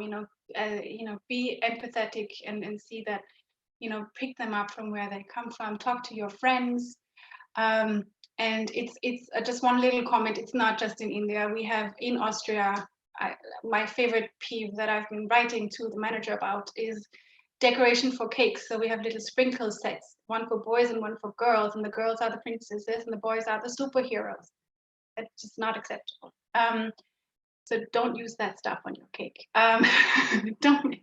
Be empathetic and see that, pick them up from where they come from. Talk to your friends. And it's just one little comment. It's not just in India. We have in Austria. My favorite peeve that I've been writing to the manager about is decoration for cakes. So we have little sprinkle sets, one for boys and one for girls, and the girls are the princesses and the boys are the superheroes. That's just not acceptable. So don't use that stuff on your cake. Don't.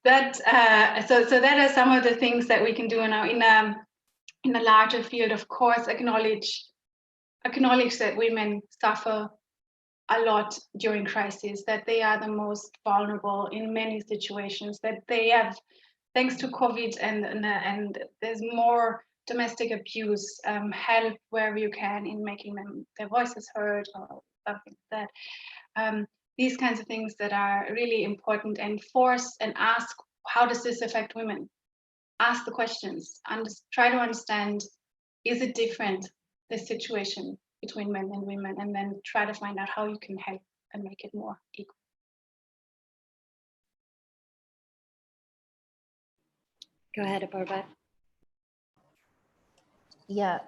So that are some of the things that we can do now in a larger field. Of course, acknowledge that women suffer a lot during crises, that they are the most vulnerable in many situations, that they have, thanks to COVID and there's more domestic abuse, help wherever you can in making their voices heard or something like that. These kinds of things that are really important, and force and ask, how does this affect women? Ask the questions, try to understand, is it different, this situation between men and women, and then try to find out how you can help and make it more equal. Go ahead, Apurva. Yeah,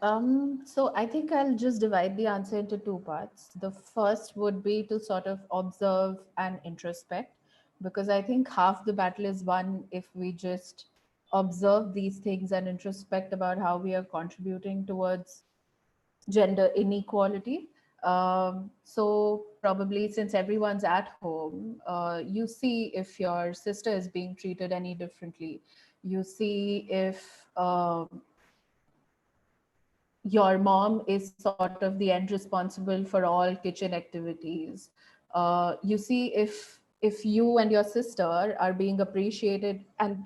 so I think I'll just divide the answer into two parts. The first would be to sort of observe and introspect, because I think half the battle is won if we just observe these things and introspect about how we are contributing towards gender inequality. So probably, since everyone's at home, you see if your sister is being treated any differently. You see if your mom is sort of the end responsible for all kitchen activities. You see if you and your sister are being appreciated, and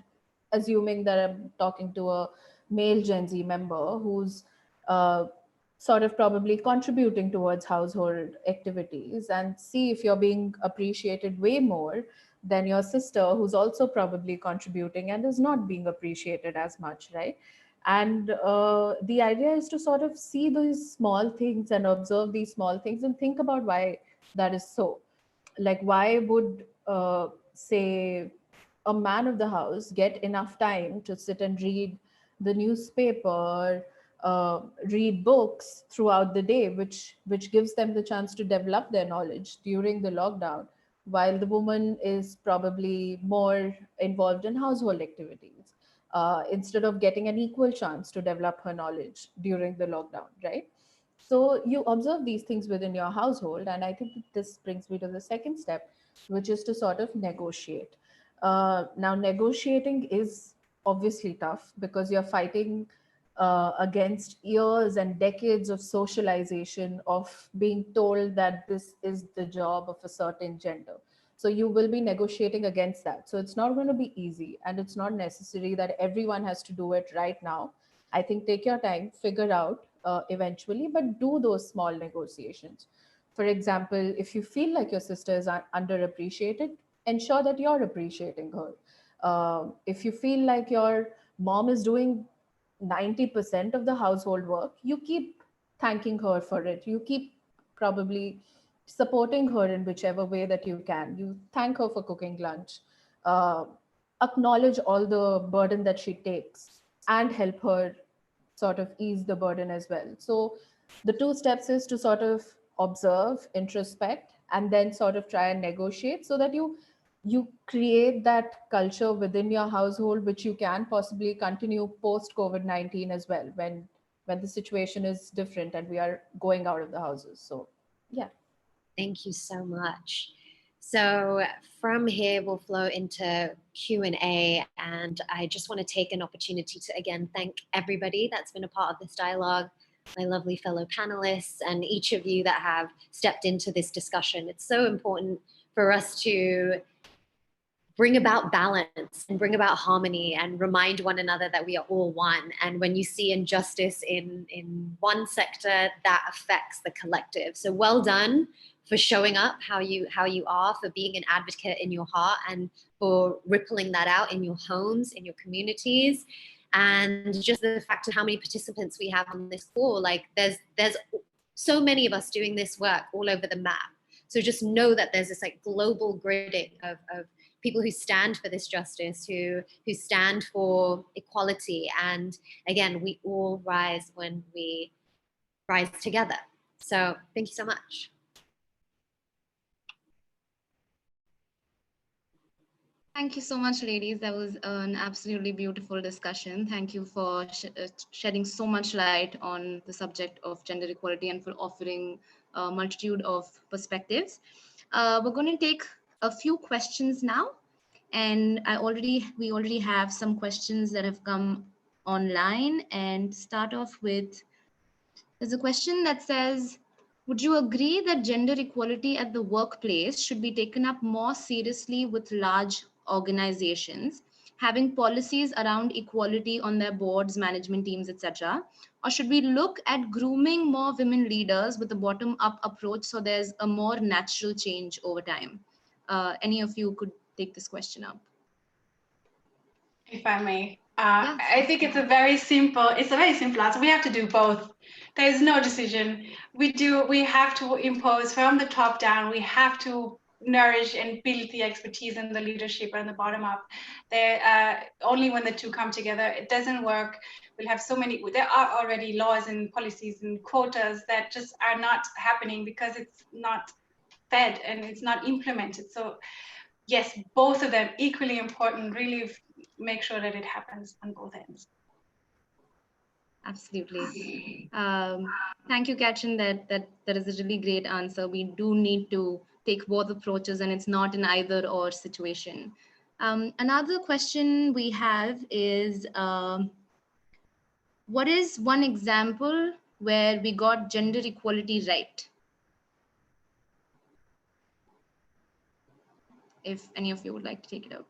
assuming that I'm talking to a male Gen Z member who's sort of probably contributing towards household activities, and see if you're being appreciated way more than your sister who's also probably contributing and is not being appreciated as much, right? And the idea is to sort of see these small things and observe these small things and think about why that is so. Like, why would, say, a man of the house get enough time to sit and read the newspaper, read books throughout the day, which gives them the chance to develop their knowledge during the lockdown, while the woman is probably more involved in household activities, instead of getting an equal chance to develop her knowledge during the lockdown, right? So you observe these things within your household, and I think that this brings me to the second step, which is to sort of negotiate. Now, negotiating is obviously tough because you're fighting against years and decades of socialization of being told that this is the job of a certain gender. So you will be negotiating against that. So it's not going to be easy, and it's not necessary that everyone has to do it right now. I think take your time, figure out eventually, but do those small negotiations. For example, if you feel like your sister is underappreciated, ensure that you're appreciating her. If you feel like your mom is doing 90% of the household work, you keep thanking her for it. You keep probably supporting her in whichever way that you can. You thank her for cooking lunch, uh, acknowledge all the burden that she takes, and help her sort of ease the burden as well. So the two steps is to sort of observe, introspect, and then sort of try and negotiate so that you create that culture within your household which you can possibly continue post COVID-19 as well, when the situation is different and we are going out of the houses. So yeah. Thank you so much. So from here, we'll flow into Q&A, and I just want to take an opportunity to again thank everybody that's been a part of this dialogue, my lovely fellow panelists, and each of you that have stepped into this discussion. It's so important for us to bring about balance and bring about harmony and remind one another that we are all one. And when you see injustice in one sector, that affects the collective. So well done for showing up how you are, for being an advocate in your heart, and for rippling that out in your homes, in your communities. And just the fact of how many participants we have on this call, like there's so many of us doing this work all over the map. So just know that there's this like global gridding of people who stand for this justice, who stand for equality. And again, we all rise when we rise together. So thank you so much. Thank you so much, ladies. That was an absolutely beautiful discussion. Thank you for shedding so much light on the subject of gender equality and for offering a multitude of perspectives. We're going to take a few questions now, and we already have some questions that have come online. And start off with, there's a question that says, would you agree that gender equality at the workplace should be taken up more seriously with large organizations, having policies around equality on their boards, management teams, etc.? Or should we look at grooming more women leaders with a bottom-up approach so there's a more natural change over time? Any of you could take this question up. If I may. Yeah. I think it's a very simple answer. We have to do both. There is no decision. We have to impose from the top down. We have to nourish and build the expertise and the leadership and the bottom up. Only when the two come together, it doesn't work. We'll have there are already laws and policies and quotas that just are not happening because it's not fed and it's not implemented. So yes, both of them equally important. Really make sure that it happens on both ends. Absolutely. Thank you, Katrin. That is a really great answer. We do need to take both approaches, and it's not an either or situation. Another question we have is, what is one example where we got gender equality right? If any of you would like to take it up.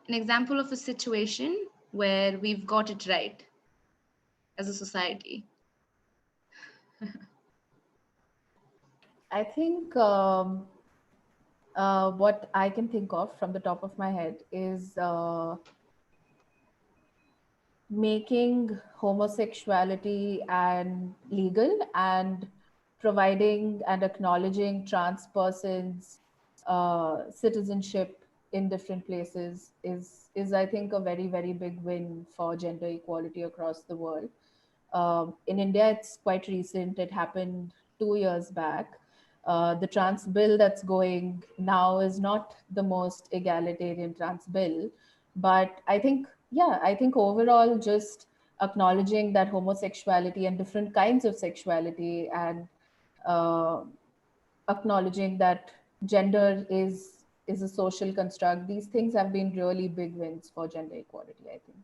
An example of a situation where we've got it right as a society. I think what I can think of from the top of my head is making homosexuality and legal, and providing and acknowledging trans persons citizenship in different places is I think a very, very big win for gender equality across the world. In India, it's quite recent. It happened 2 years back. The trans bill that's going now is not the most egalitarian trans bill, but I think, yeah, I think overall just acknowledging that homosexuality and different kinds of sexuality, and uh, acknowledging that gender is a social construct, these things have been really big wins for gender equality, I think.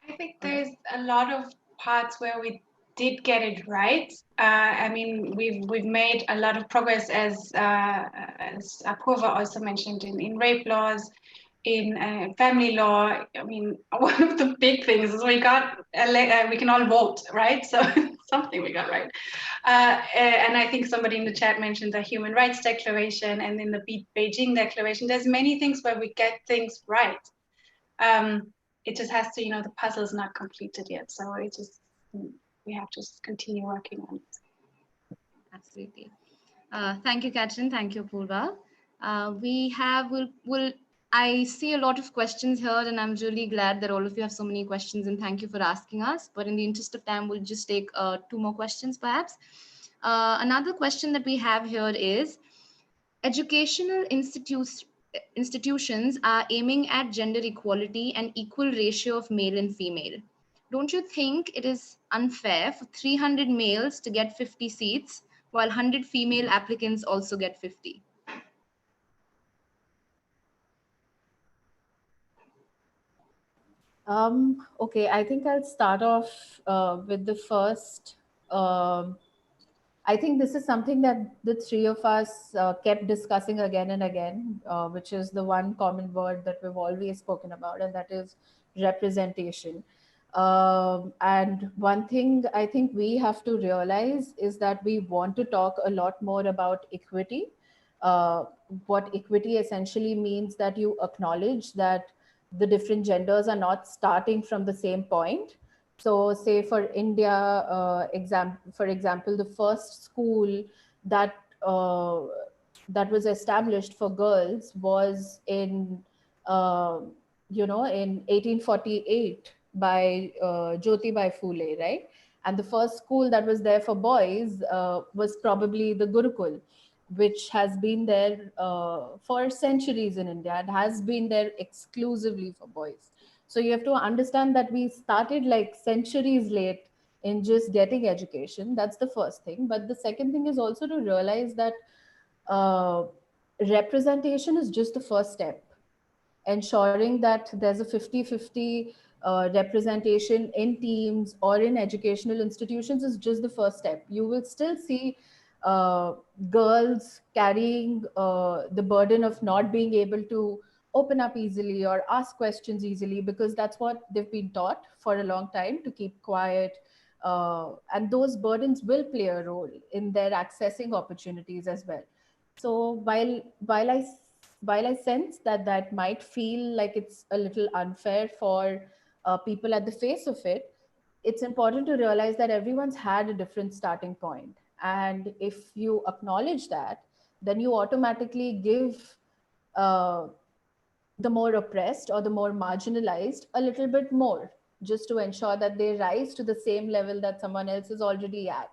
I think there's a lot of parts where we did get it right. I mean, we've made a lot of progress, as Apurva also mentioned, in rape laws, in family law. I mean, one of the big things is we can all vote, right? So something we got right. And I think somebody in the chat mentioned the Human Rights Declaration, and in the Beijing Declaration. There's many things where we get things right. It just has to, the puzzle's not completed yet. So we have to just continue working on it. Absolutely. Thank you, Katrin. Thank you, Purva. I see a lot of questions here, and I'm really glad that all of you have so many questions, and thank you for asking us. But in the interest of time, we'll just take 2 more questions, perhaps. Another question that we have here is, educational institutions are aiming at gender equality and equal ratio of male and female. Don't you think it is unfair for 300 males to get 50 seats while 100 female applicants also get 50? Okay, I think I'll start off with the first. I think this is something that the three of us kept discussing again and again, which is the one common word that we've always spoken about, and that is representation. And one thing I think we have to realize is that we want to talk a lot more about equity. Uh, what equity essentially means, that you acknowledge that the different genders are not starting from the same point. So, say for India, for example, the first school that uh, that was established for girls was in uh, in 1848 by Jyotibai Phule, right? And the first school that was there for boys was probably the Gurukul, which has been there for centuries in India. It has been there exclusively for boys. So you have to understand that we started like centuries late in just getting education. That's the first thing. But the second thing is also to realize that uh, representation is just the first step. Ensuring that there's a 50-50 representation in teams or in educational institutions is just the first step. You will still see uh, girls carrying the burden of not being able to open up easily or ask questions easily, because that's what they've been taught for a long time, to keep quiet. And those burdens will play a role in their accessing opportunities as well. So while I sense that that might feel like it's a little unfair for people at the face of it, it's important to realize that everyone's had a different starting point. And if you acknowledge that, then you automatically give uh, the more oppressed or the more marginalized a little bit more, just to ensure that they rise to the same level that someone else is already at.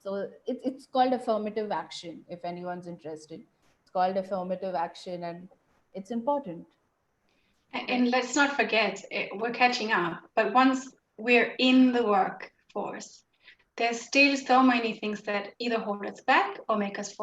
So it's called affirmative action, if anyone's interested. It's called affirmative action, and it's important. And let's not forget, we're catching up. But once we're in the workforce, there's still so many things that either hold us back or make us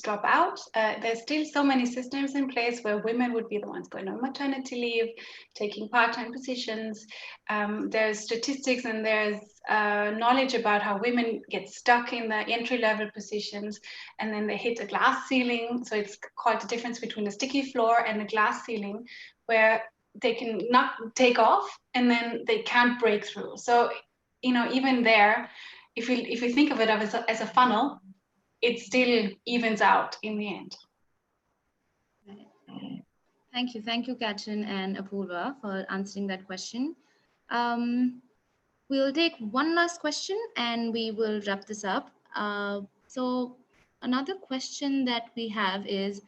drop out. There's still so many systems in place where women would be the ones going on maternity leave, taking part-time positions. There's statistics and there's knowledge about how women get stuck in the entry-level positions and then they hit a glass ceiling. So it's called the difference between a sticky floor and a glass ceiling, where they can not take off and then they can't break through. So, even there, if we think of it as a funnel, it still evens out in the end. Thank you, Katrin and Apurva, for answering that question. We'll take one last question and we will wrap this up. So another question that we have is,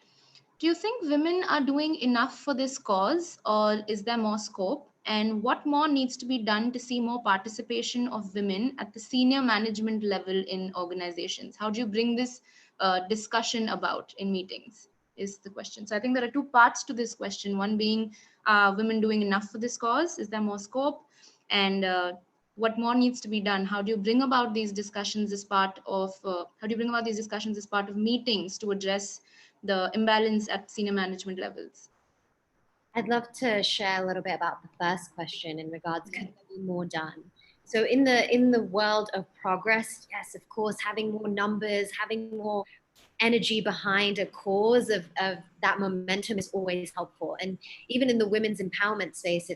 do you think women are doing enough for this cause, or is there more scope? And what more needs to be done to see more participation of women at the senior management level in organizations? How do you bring this discussion about in meetings is the question. So I think there are two parts to this question. One being, women doing enough for this cause? Is there more scope? And what more needs to be done? How do you bring about these discussions as part of meetings to address the imbalance at senior management levels? I'd love to share a little bit about the first question in regards, could there be more done? So in the world of progress, yes, of course, having more numbers, having more energy behind a cause of that momentum is always helpful. And even in the women's empowerment space,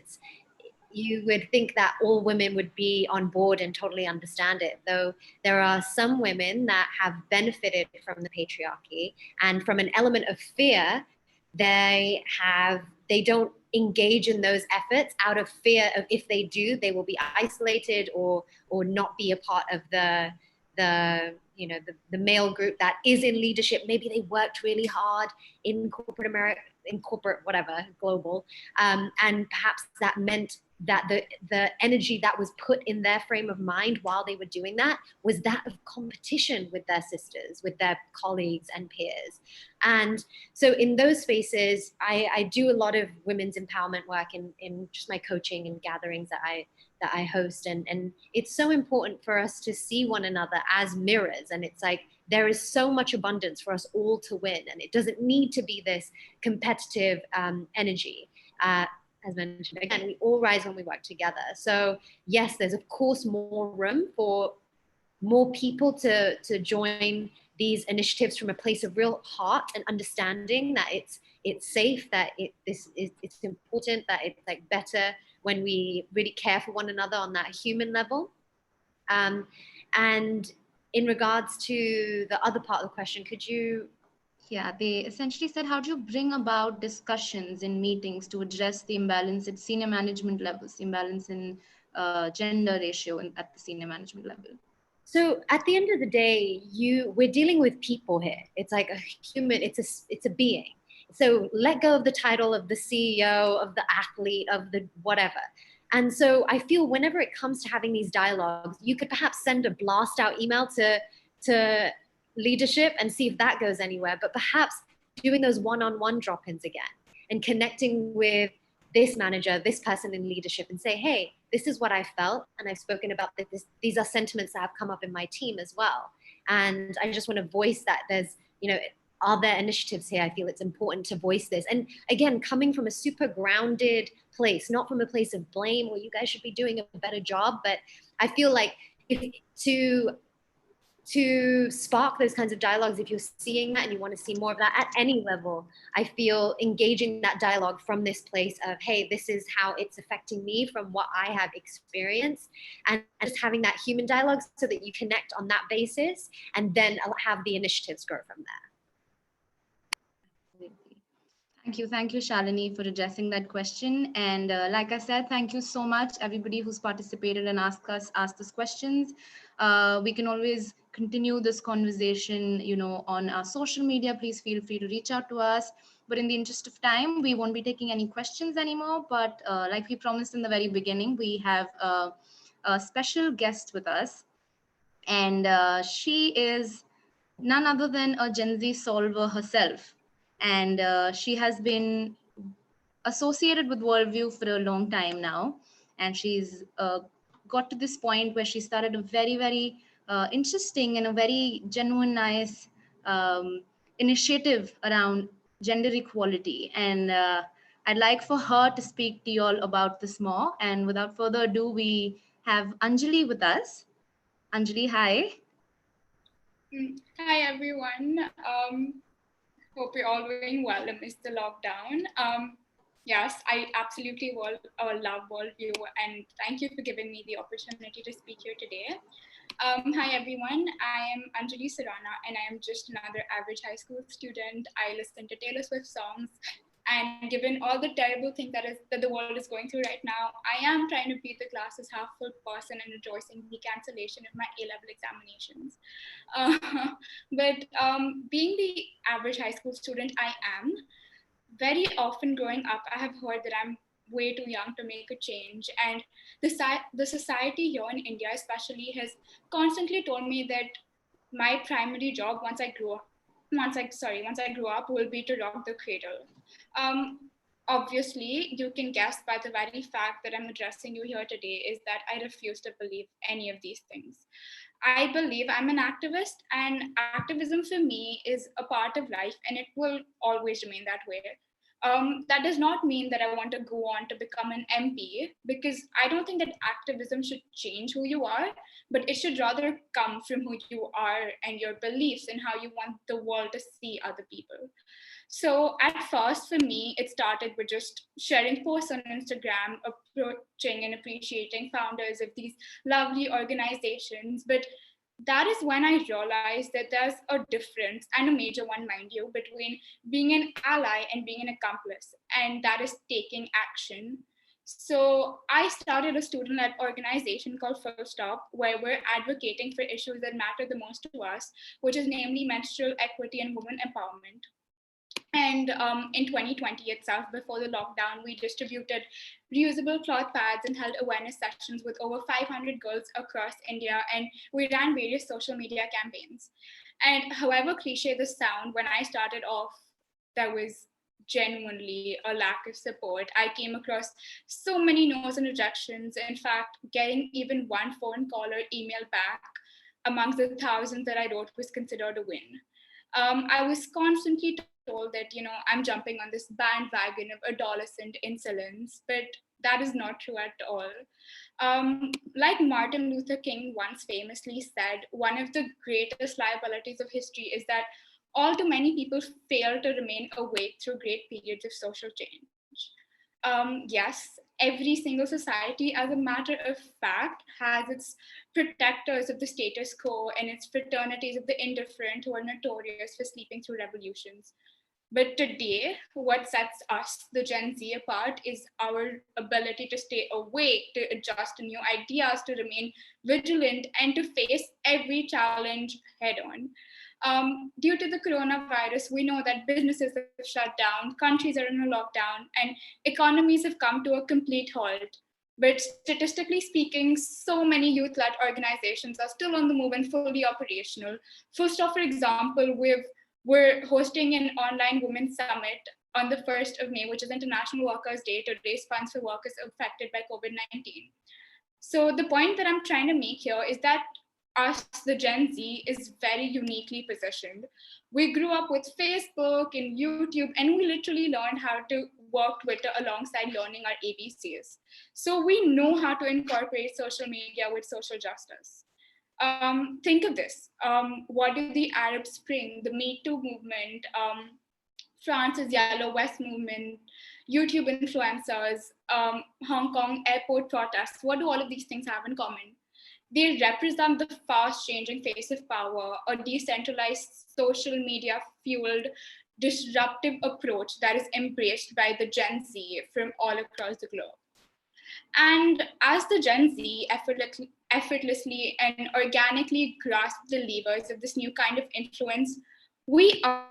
you would think that all women would be on board and totally understand it, though there are some women that have benefited from the patriarchy, and from an element of fear, they don't engage in those efforts out of fear of, if they do, they will be isolated or not be a part of the male group that is in leadership. Maybe they worked really hard in corporate America, in corporate whatever, global, and perhaps that meant that the energy that was put in their frame of mind while they were doing that was that of competition with their sisters, with their colleagues and peers. And so in those spaces, I do a lot of women's empowerment work in just my coaching and gatherings that I host. And it's so important for us to see one another as mirrors. And it's like, there is so much abundance for us all to win. And it doesn't need to be this competitive energy. As mentioned, again, we all rise when we work together. So yes, there's of course more room for more people to join these initiatives from a place of real heart and understanding that it's safe, that it's important, that it's like better when we really care for one another on that human level. And in regards to the other part of the question, could you? Yeah, they essentially said, how do you bring about discussions in meetings to address the imbalance at senior management levels, the imbalance in gender ratio at the senior management level? So at the end of the day, we're dealing with people here. It's like a human, it's a being. So let go of the title of the CEO, of the athlete, of the whatever. And so I feel whenever it comes to having these dialogues, you could perhaps send a blast out email to leadership and see if that goes anywhere, but perhaps doing those one-on-one drop-ins again and connecting with this manager, this person in leadership, and say, hey, this is what I felt, and I've spoken about this. These are sentiments that have come up in my team as well. And I just want to voice that there's, are there initiatives here? I feel it's important to voice this. And again, coming from a super grounded place, not from a place of blame where you guys should be doing a better job, but I feel like to spark those kinds of dialogues, if you're seeing that and you want to see more of that at any level, I feel engaging that dialogue from this place of, hey, this is how it's affecting me from what I have experienced, and just having that human dialogue so that you connect on that basis and then have the initiatives grow from there. Thank you, Shalini, for addressing that question. And like I said, thank you so much, everybody who's participated and asked us questions. We can always continue this conversation, on our social media. Please feel free to reach out to us. But in the interest of time, we won't be taking any questions anymore. But like we promised in the very beginning, we have a special guest with us. And she is none other than a Gen Z solver herself. And she has been associated with Worldview for a long time now. And she's got to this point where she started a very, very interesting and a very genuine, nice initiative around gender equality. And I'd like for her to speak to you all about this more. And without further ado, we have Anjali with us. Anjali, hi. Hi everyone. Hope you're all doing well amidst the lockdown. Yes, I absolutely love Worldview, and thank you for giving me the opportunity to speak here today. Hi everyone, I am Anjali Sarana, and I am just another average high school student. I listen to Taylor Swift songs, and given all the terrible things that the world is going through right now, I am trying to beat the glass as half full person and rejoicing the cancellation of my A-level examinations. But being the average high school student I am, very often growing up, I have heard that I'm way too young to make a change. And the society here in India especially has constantly told me that my primary job once I grew up will be to rock the cradle. Um, Obviously, you can guess by the very fact that I'm addressing you here today is that I refuse to believe any of these things. I believe I'm an activist, and activism for me is a part of life, and it will always remain that way. That does not mean that I want to go on to become an MP, because I don't think that activism should change who you are, but it should rather come from who you are and your beliefs and how you want the world to see other people. So at first, for me, it started with just sharing posts on Instagram, approaching and appreciating founders of these lovely organizations. But that is when I realized that there's a difference, and a major one, mind you, between being an ally and being an accomplice, and that is taking action. So I started a student-led organization called Full Stop, where we're advocating for issues that matter the most to us, which is namely menstrual equity and women empowerment. And in 2020 itself, before the lockdown, we distributed reusable cloth pads and held awareness sessions with over 500 girls across India. And we ran various social media campaigns. And however cliche this sound, when I started off, there was genuinely a lack of support. I came across so many no's and rejections. In fact, getting even one phone call or email back amongst the thousands that I wrote was considered a win. I was constantly told that, I'm jumping on this bandwagon of adolescent insolence, but that is not true at all. Like Martin Luther King once famously said, one of the greatest liabilities of history is that all too many people fail to remain awake through great periods of social change. Yes, every single society, as a matter of fact, has its protectors of the status quo and its fraternities of the indifferent who are notorious for sleeping through revolutions. But today, what sets us, the Gen Z, apart is our ability to stay awake, to adjust to new ideas, to remain vigilant, and to face every challenge head on. Due to the coronavirus, we know that businesses have shut down, countries are in a lockdown, and economies have come to a complete halt. But statistically speaking, so many youth led organizations are still on the move and fully operational. First off, for example, we're hosting an online women's summit on the 1st of May, which is International Workers' Day, to raise funds for workers affected by COVID-19. So the point that I'm trying to make here is that us, the Gen Z, is very uniquely positioned. We grew up with Facebook and YouTube, and we literally learned how to work Twitter alongside learning our ABCs. So we know how to incorporate social media with social justice. Think of this. What did the Arab Spring, the Me Too movement, France's Yellow West movement, YouTube influencers, Hong Kong airport protests, what do all of these things have in common? They represent the fast changing face of power, a decentralized social media fueled disruptive approach that is embraced by the Gen Z from all across the globe. And as the Gen Z effortlessly and organically grasp the levers of this new kind of influence, we are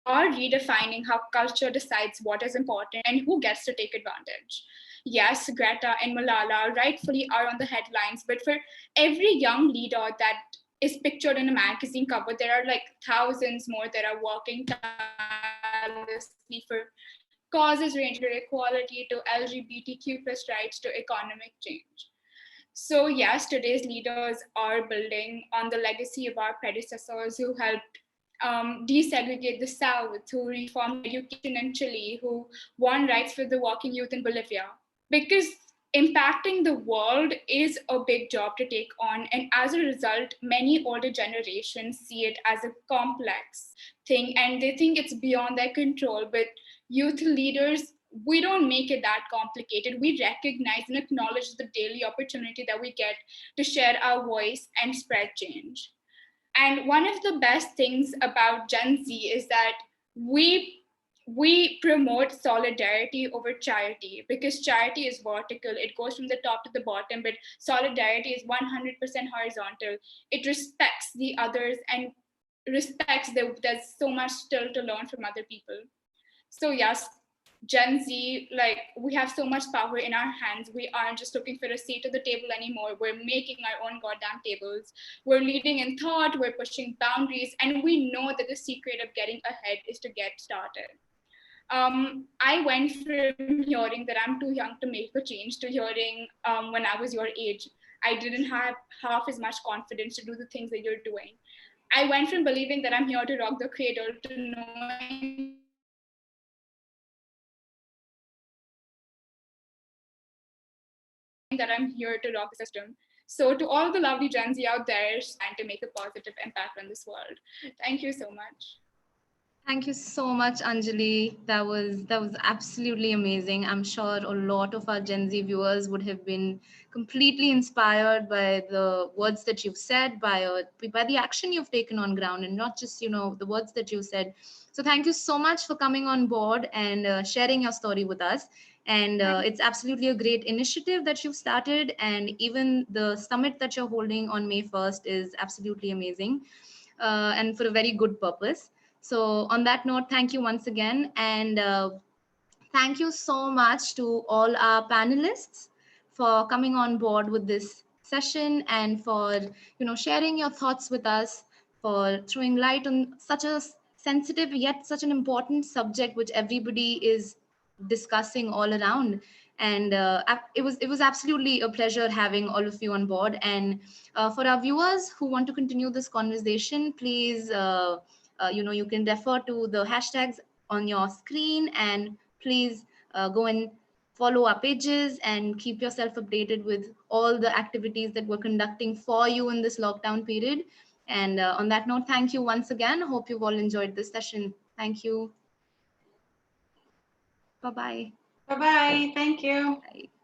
redefining how culture decides what is important and who gets to take advantage. Yes, Greta and Malala rightfully are on the headlines, but for every young leader that is pictured in a magazine cover, there are like thousands more that are working tirelessly for causes ranging from equality to LGBTQ plus rights to economic change. So yes, today's leaders are building on the legacy of our predecessors who helped desegregate the South, who reformed education in Chile, who won rights for the working youth in Bolivia. Because impacting the world is a big job to take on, and as a result, many older generations see it as a complex thing and they think it's beyond their control. But youth leaders, we don't make it that complicated. We recognize and acknowledge the daily opportunity that we get to share our voice and spread change. And one of the best things about Gen Z is that we we promote solidarity over charity, because charity is vertical, it goes from the top to the bottom, but solidarity is 100% horizontal. It respects the others and respects that there's so much still to learn from other people. So yes, Gen Z, like, we have so much power in our hands. We aren't just looking for a seat at the table anymore. We're making our own goddamn tables. We're leading in thought, we're pushing boundaries, and we know that the secret of getting ahead is to get started. I went from hearing that I'm too young to make a change to hearing when I was your age, I didn't have half as much confidence to do the things that you're doing. I went from believing that I'm here to rock the cradle to knowing that I'm here to rock the system. So to all the lovely Gen Z out there, thank you so much for making a positive impact on this world. Thank you so much and to make a positive impact on this world. Thank you so much. Thank you so much, Anjali. That was absolutely amazing. I'm sure a lot of our Gen Z viewers would have been completely inspired by the words that you've said, by the action you've taken on ground, and not just the words that you said. So thank you so much for coming on board and sharing your story with us. And it's absolutely a great initiative that you've started, and even the summit that you're holding on May 1st is absolutely amazing, and for a very good purpose. So, on that note, thank you once again. And thank you so much to all our panelists for coming on board with this session and for sharing your thoughts with us, for throwing light on such a sensitive yet such an important subject which everybody is discussing all around. And it was absolutely a pleasure having all of you on board. And for our viewers who want to continue this conversation, please you can refer to the hashtags on your screen, and please go and follow our pages and keep yourself updated with all the activities that we're conducting for you in this lockdown period. And on that note, thank you once again. Hope you've all enjoyed this session. Thank you. Bye-bye. Bye-bye. Thank you. Bye.